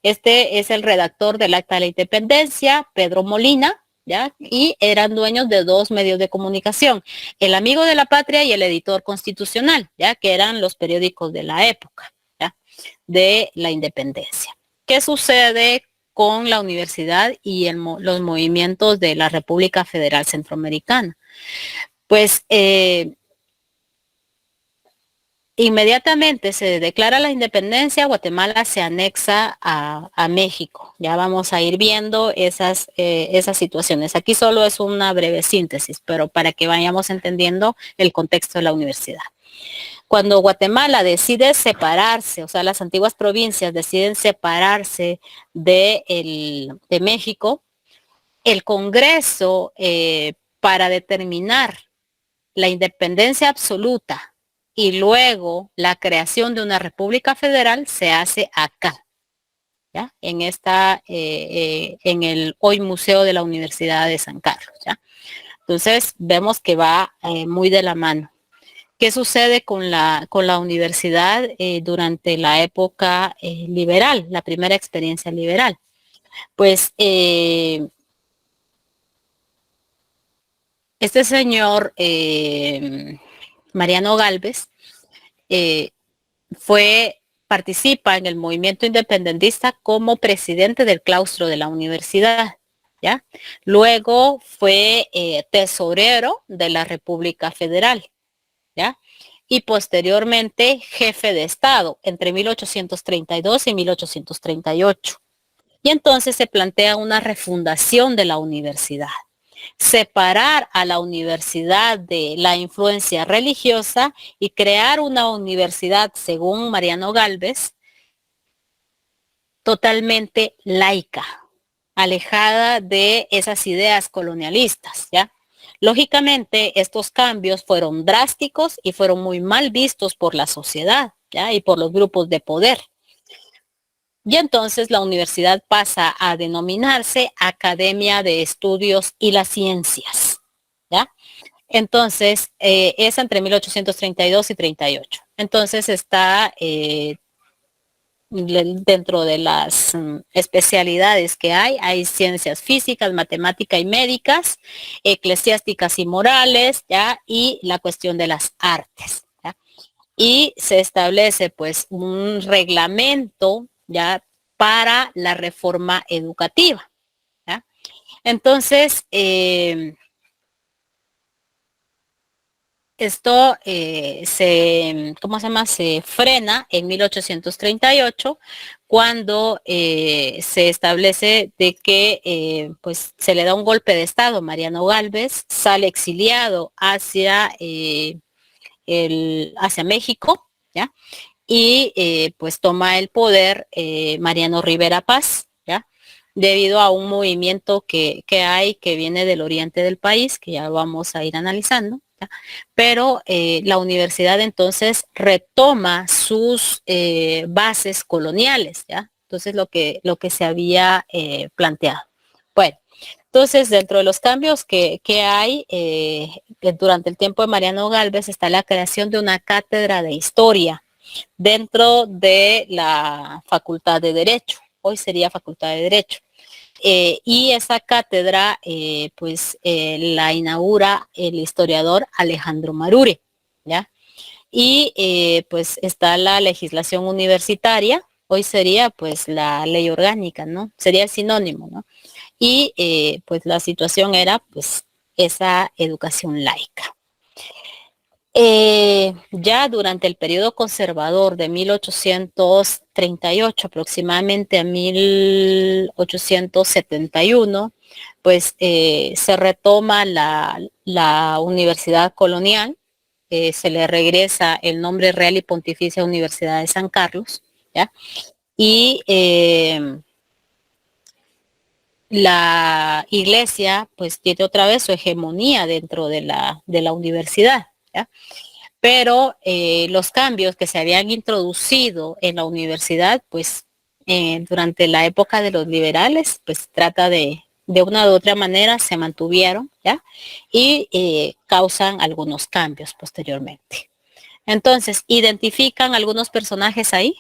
Este es el redactor del Acta de la Independencia, Pedro Molina, ¿ya? Y eran dueños de 2 medios de comunicación, El Amigo de la Patria y El Editor Constitucional, ¿ya? Que eran los periódicos de la época, ¿ya? De la independencia. ¿Qué sucede con la universidad y los movimientos de la República Federal Centroamericana? Pues inmediatamente se declara la independencia, Guatemala se anexa a México. Ya vamos a ir viendo esas situaciones. Aquí solo es una breve síntesis, pero para que vayamos entendiendo el contexto de la universidad. Cuando Guatemala decide separarse, o sea, las antiguas provincias deciden separarse de México, el Congreso, para determinar la independencia absoluta y luego la creación de una república federal, se hace acá, ¿ya? En el hoy Museo de la Universidad de San Carlos, ¿ya? Entonces vemos que va muy de la mano. ¿Qué sucede con la universidad durante la época liberal, la primera experiencia liberal? Pues este señor Mariano Gálvez participa en el movimiento independentista como presidente del claustro de la universidad, ¿ya? Luego fue tesorero de la República Federal, ¿ya? Y posteriormente jefe de Estado entre 1832 y 1838. Y entonces se plantea una refundación de la universidad. Separar a la universidad de la influencia religiosa y crear una universidad, según Mariano Gálvez, totalmente laica, alejada de esas ideas colonialistas, ¿ya? Lógicamente, estos cambios fueron drásticos y fueron muy mal vistos por la sociedad, ¿ya? Y por los grupos de poder. Y entonces la universidad pasa a denominarse Academia de Estudios y las Ciencias, ¿ya? Entonces, es entre 1832 y 38. Entonces está dentro de las especialidades que hay ciencias físicas, matemáticas y médicas, eclesiásticas y morales, ¿ya? Y la cuestión de las artes, ¿ya? Y se establece pues un reglamento, ¿ya? Para la reforma educativa, ¿ya? Entonces, esto se frena en 1838 cuando se establece de que pues se le da un golpe de estado. Mariano Gálvez sale exiliado hacia México, ¿ya? Y pues toma el poder Mariano Rivera Paz, ¿ya? Debido a un movimiento que viene del oriente del país, que ya vamos a ir analizando, ¿ya? Pero la universidad entonces retoma sus bases coloniales, ¿ya? Entonces lo que se había planteado. Bueno, entonces dentro de los cambios que hay durante el tiempo de Mariano Gálvez está la creación de una cátedra de historia dentro de la Facultad de Derecho, hoy sería Facultad de Derecho. Y esa cátedra la inaugura el historiador Alejandro Marure, ¿ya? Y pues está la legislación universitaria, hoy sería pues la ley orgánica, ¿no? Sería el sinónimo, ¿no? Y pues la situación era pues esa educación laica. Ya durante el periodo conservador de 1838 aproximadamente a 1871, pues se retoma la Universidad Colonial, se le regresa el nombre Real y Pontificia Universidad de San Carlos, ¿ya? Y la iglesia pues tiene otra vez su hegemonía dentro de la universidad, ¿ya? Pero los cambios que se habían introducido en la universidad, pues durante la época de los liberales, pues trata de una u otra manera se mantuvieron, ¿ya? Y causan algunos cambios posteriormente. Entonces, ¿identifican algunos personajes ahí?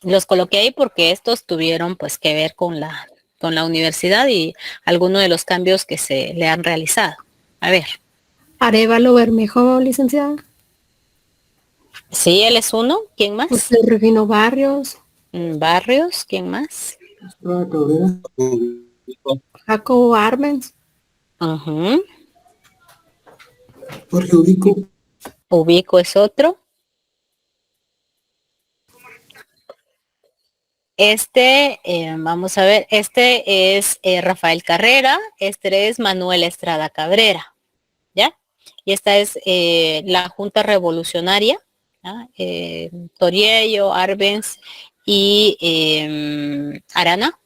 Los coloqué ahí porque estos tuvieron pues que ver con la universidad y algunos de los cambios que se le han realizado. A ver. Arévalo Bermejo, licenciada. Sí, él es uno. ¿Quién más? José Rufino Barrios. Barrios, ¿quién más? Jacobo Arbenz. Uh-huh. Jorge Ubico. Ubico es otro. Vamos a ver, este es Rafael Carrera, este es Manuel Estrada Cabrera, ¿ya? Y esta es la Junta Revolucionaria, ¿ya? Toriello, Arbenz y Arana,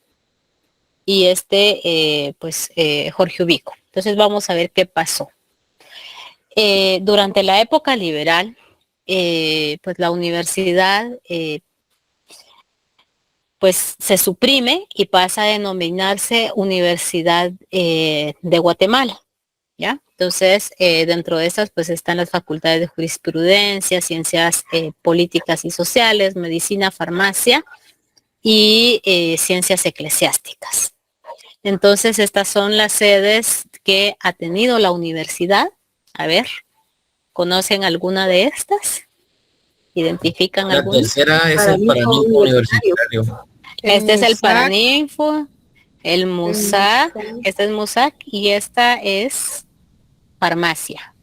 y Jorge Ubico. Entonces vamos a ver qué pasó. Durante la época liberal, pues la universidad pues se suprime y pasa a denominarse Universidad de Guatemala, ¿ya? Entonces, dentro de estas, pues están las facultades de jurisprudencia, ciencias políticas y sociales, medicina, farmacia y ciencias eclesiásticas. Entonces, estas son las sedes que ha tenido la universidad. A ver, ¿conocen alguna de estas? ¿Identifican La alguna? tercera es el Paraninfo Universitario. Este es el MUSAC, Paraninfo, el MUSAC, este es MUSAC y esta es farmacia,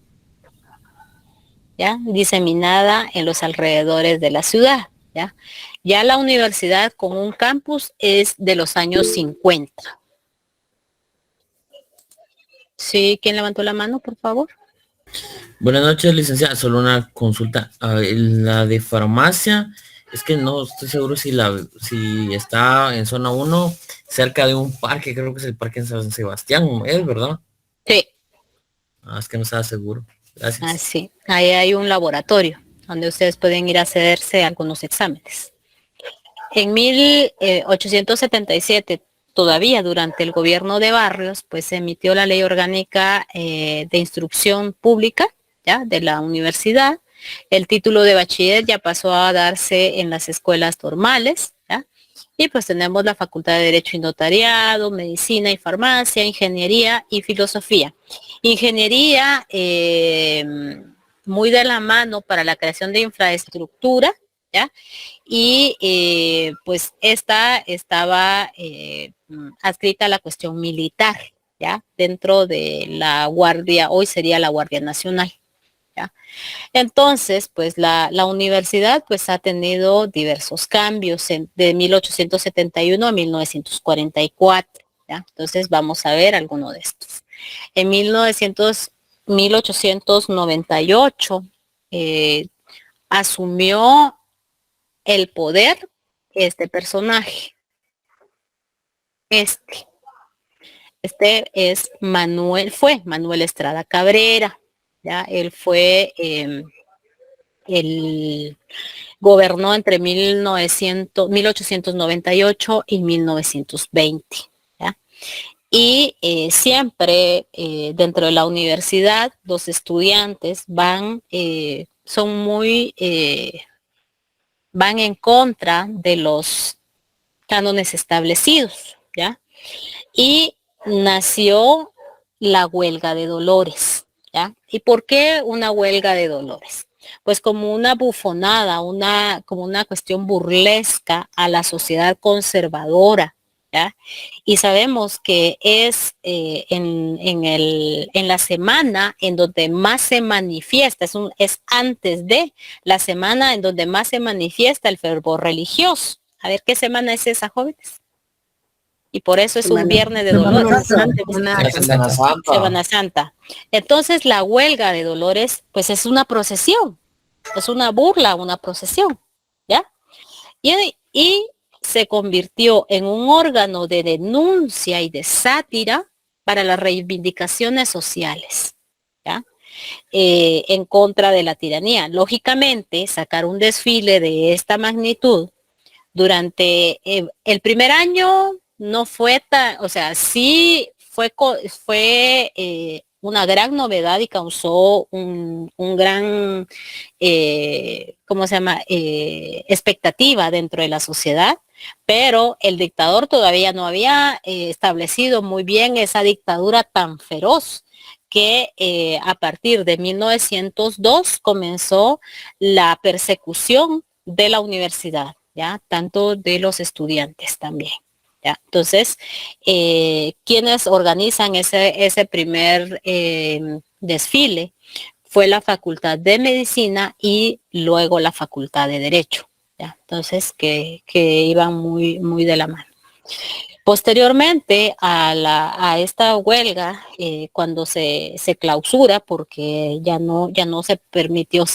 ¿ya? Diseminada en los alrededores de la ciudad, ¿ya? Ya la universidad con un campus es de los años 50. Sí, ¿quién levantó la mano, por favor? Buenas noches, licenciada. Solo una consulta. La de farmacia, es que no estoy seguro si está en zona 1, cerca de un parque, creo que es el parque en San Sebastián, ¿es verdad? Sí. Es que no estaba seguro. Gracias. Ah, sí. Ahí hay un laboratorio donde ustedes pueden ir a hacerse algunos exámenes. En 1877, todavía durante el gobierno de Barrios, pues se emitió la ley orgánica de instrucción pública, ¿ya? De la universidad. El título de bachiller ya pasó a darse en las escuelas normales, ¿ya? Y pues tenemos la Facultad de Derecho y Notariado, Medicina y Farmacia, Ingeniería y Filosofía. Ingeniería muy de la mano para la creación de infraestructura, ¿ya? Y pues esta estaba adscrita a la cuestión militar, ¿ya? Dentro de la Guardia, hoy sería la Guardia Nacional, ¿ya? Entonces, pues la universidad pues ha tenido diversos cambios de 1871 a 1944, ¿ya? Entonces vamos a ver alguno de estos. En 1898 asumió el poder este personaje. Este es fue Manuel Estrada Cabrera, ¿ya? Él fue, él gobernó entre 1898 y 1920, ¿ya? Y siempre dentro de la universidad los estudiantes van en contra de los cánones establecidos, ¿ya? Y nació la huelga de Dolores, ¿ya? ¿Y por qué una huelga de Dolores? Pues como una bufonada, como una cuestión burlesca a la sociedad conservadora, ¿ya? Y sabemos que es en la semana en donde más se manifiesta, es antes de la semana en donde más se manifiesta el fervor religioso. A ver, ¿qué semana es esa, jóvenes? Y por eso es un viernes de Dolores. Semana Santa. Entonces la huelga de Dolores, pues es una procesión, es una burla, una procesión, ¿ya? Y se convirtió en un órgano de denuncia y de sátira para las reivindicaciones sociales, ¿ya? En contra de la tiranía. Lógicamente, sacar un desfile de esta magnitud durante el primer año no fue o sea, sí fue una gran novedad y causó un gran, ¿cómo se llama? Expectativa dentro de la sociedad, pero el dictador todavía no había establecido muy bien esa dictadura tan feroz que a partir de 1902 comenzó la persecución de la universidad, ¿ya? Tanto de los estudiantes también, ¿ya? Entonces, quienes organizan ese primer desfile fue la Facultad de Medicina y luego la Facultad de Derecho, ¿ya? Entonces que iban muy de la mano. Posteriormente a esta huelga, cuando se clausura, porque ya no se permitió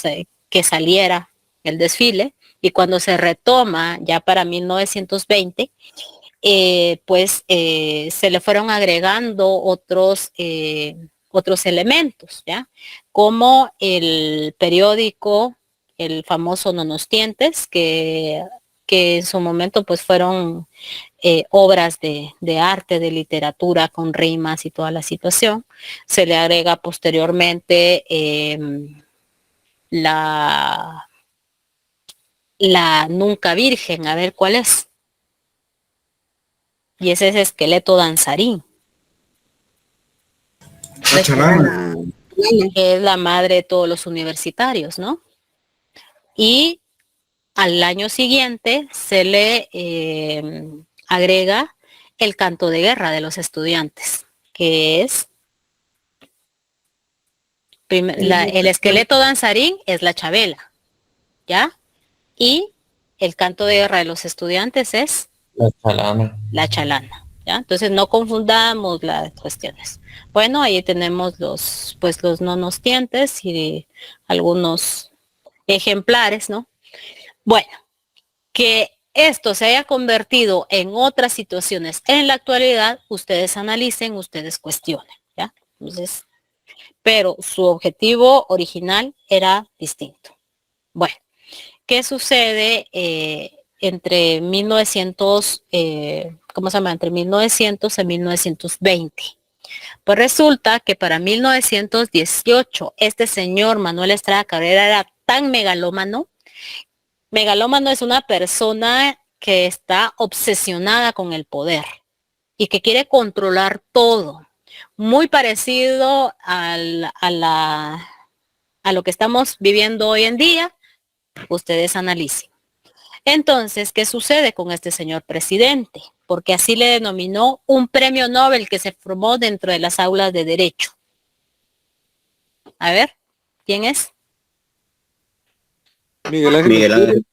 que saliera el desfile, y cuando se retoma ya para 1920, pues se le fueron agregando otros elementos, ¿ya? Como el periódico, el famoso Nonostientes, que en su momento pues fueron obras de arte, de literatura con rimas y toda la situación. Se le agrega posteriormente la Nunca Virgen, a ver cuál es. Y ese es Esqueleto Danzarín. La charana. Que es la madre de todos los universitarios, ¿no? Y al año siguiente se le agrega el canto de guerra de los estudiantes, que es el Esqueleto Danzarín es la Chabela, ¿ya? Y el canto de guerra de los estudiantes es la Chalana, ¿ya? Entonces no confundamos las cuestiones. Bueno, ahí tenemos los nonostientes y algunos ejemplares, ¿no? Bueno, que esto se haya convertido en otras situaciones en la actualidad, ustedes analicen, ustedes cuestionen, ¿ya? Entonces, pero su objetivo original era distinto. Bueno, ¿qué sucede entre 1900, entre 1900 y 1920? Pues resulta que para 1918 este señor Manuel Estrada Cabrera era tan megalómano. Megalómano es una persona que está obsesionada con el poder y que quiere controlar todo. Muy parecido a lo que estamos viviendo hoy en día. Ustedes analicen. Entonces, ¿qué sucede con este señor presidente? Porque así le denominó un premio Nobel que se formó dentro de las aulas de Derecho. A ver, ¿quién es? Miguel Ángel.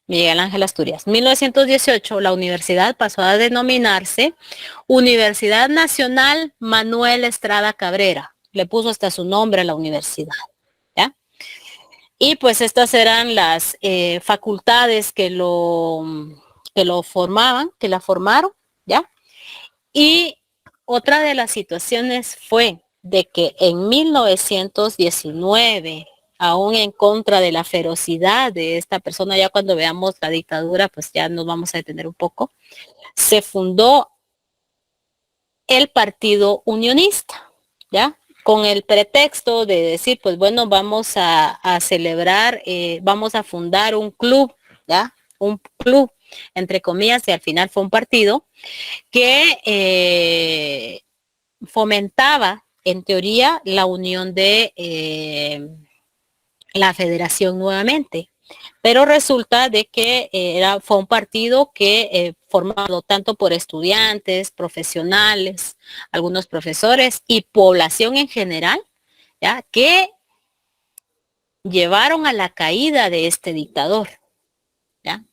Miguel Ángel Asturias. 1918, la universidad pasó a denominarse Universidad Nacional Manuel Estrada Cabrera. Le puso hasta su nombre a la universidad, ¿ya? Y pues estas eran las facultades que la formaron, ¿ya? Y otra de las situaciones fue de que en 1919, aún en contra de la ferocidad de esta persona, ya cuando veamos la dictadura, pues ya nos vamos a detener un poco, se fundó el Partido Unionista, ¿ya? Con el pretexto de decir, pues bueno, vamos a celebrar, vamos a fundar un club, ¿ya? Un club, entre comillas, y al final fue un partido que fomentaba, en teoría, la unión de la federación nuevamente. Pero resulta de que fue un partido que formado tanto por estudiantes, profesionales, algunos profesores y población en general, ¿ya? Que llevaron a la caída de este dictador, ¿ya?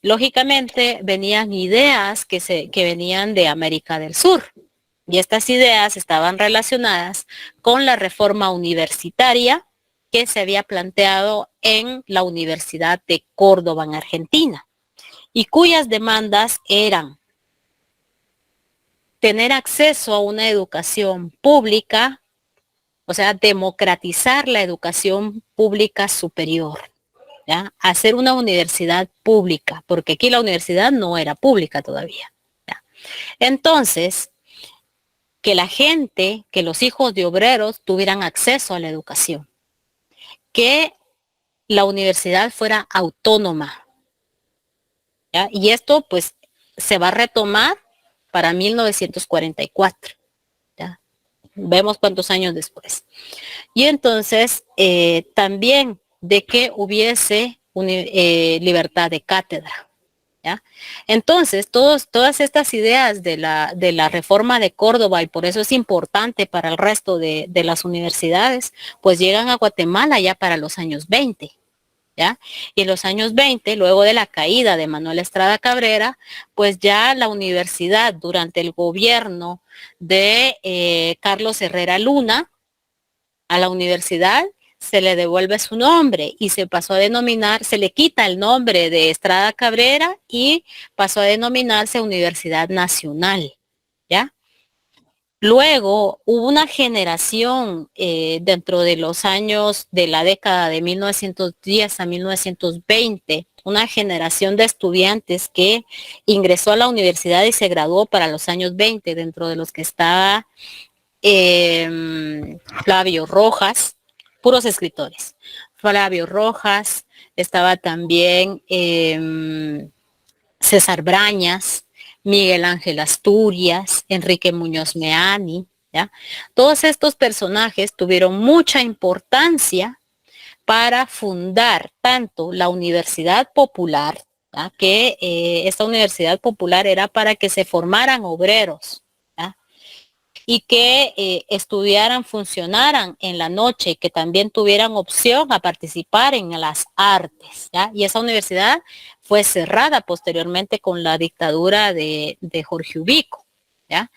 Lógicamente venían ideas que venían de América del Sur y estas ideas estaban relacionadas con la reforma universitaria que se había planteado en la Universidad de Córdoba en Argentina y cuyas demandas eran tener acceso a una educación pública, o sea, democratizar la educación pública superior, ¿ya? Hacer una universidad pública, porque aquí la universidad no era pública todavía, ¿ya? Entonces, que la gente, que los hijos de obreros tuvieran acceso a la educación, que la universidad fuera autónoma, ¿ya? Y esto pues se va a retomar para 1944, ¿ya? Vemos cuántos años después. Y entonces también de que hubiese libertad de cátedra, ¿ya? Entonces, todas estas ideas de la reforma de Córdoba, y por eso es importante para el resto de las universidades, pues llegan a Guatemala ya para los años 20, ¿ya? Y en los años 20, luego de la caída de Manuel Estrada Cabrera, pues ya la universidad, durante el gobierno de Carlos Herrera Luna, a la universidad se le devuelve su nombre y se pasó a denominar, se le quita el nombre de Estrada Cabrera y pasó a denominarse Universidad Nacional, ¿ya? Luego hubo una generación dentro de los años de la década de 1910 a 1920, una generación de estudiantes que ingresó a la universidad y se graduó para los años 20, dentro de los que estaba Flavio Rojas, puros escritores. Flavio Rojas, estaba también César Brañas, Miguel Ángel Asturias, Enrique Muñoz Meani, ¿ya? Todos estos personajes tuvieron mucha importancia para fundar tanto la Universidad Popular, ¿ya? Que esta Universidad Popular era para que se formaran obreros, ¿ya? Y que estudiaran, funcionaran en la noche, que también tuvieran opción a participar en las artes, ¿ya? Y esa universidad fue cerrada posteriormente con la dictadura de Jorge Ubico, ¿ya?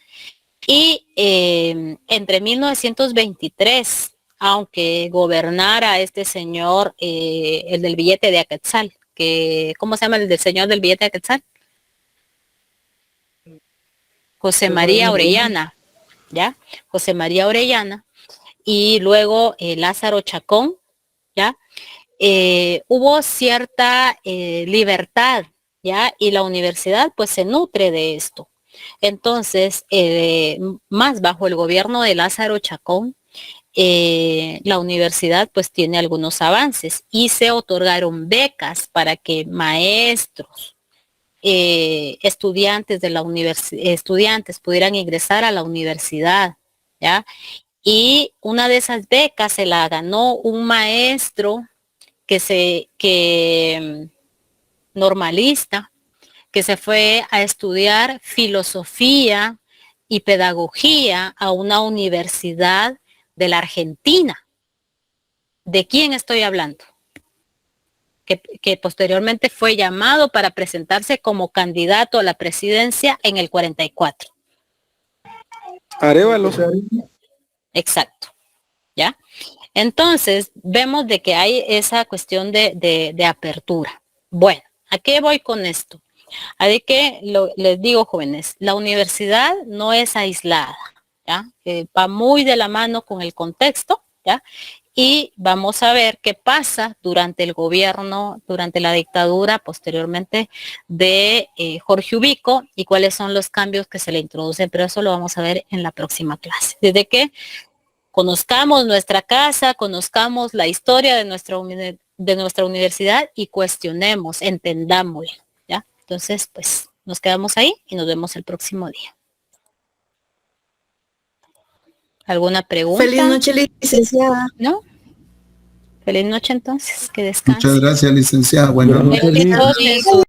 Y entre 1923, aunque gobernara este señor, el del billete de Aquetzal, que, ¿cómo se llama el del señor del billete de Aquetzal? José María Orellana, ¿ya? José María Orellana, y luego Lázaro Chacón, ¿ya? Hubo cierta libertad, ¿ya? Y la universidad pues se nutre de esto. Entonces, más bajo el gobierno de Lázaro Chacón, la universidad pues tiene algunos avances y se otorgaron becas para que maestros, estudiantes de la estudiantes pudieran ingresar a la universidad, ¿ya? Y una de esas becas se la ganó un maestro normalista, que se fue a estudiar filosofía y pedagogía a una universidad de la Argentina. ¿De quién estoy hablando? Que posteriormente fue llamado para presentarse como candidato a la presidencia en el 44. Arévalo. Exacto, ¿ya? Entonces, vemos de que hay esa cuestión de apertura. Bueno, ¿a qué voy con esto? Así que les digo, jóvenes, la universidad no es aislada, ¿ya? Va muy de la mano con el contexto, ¿ya? Y vamos a ver qué pasa durante el gobierno, durante la dictadura, posteriormente de Jorge Ubico, y cuáles son los cambios que se le introducen, pero eso lo vamos a ver en la próxima clase. Desde que conozcamos nuestra casa, conozcamos la historia de nuestra universidad y cuestionemos, entendámosla, ¿ya? Entonces, pues, nos quedamos ahí y nos vemos el próximo día. ¿Alguna pregunta? Feliz noche, licenciada. ¿No? Feliz noche entonces, que descanse. Muchas gracias, licenciada. Buenas noches. Feliz noche.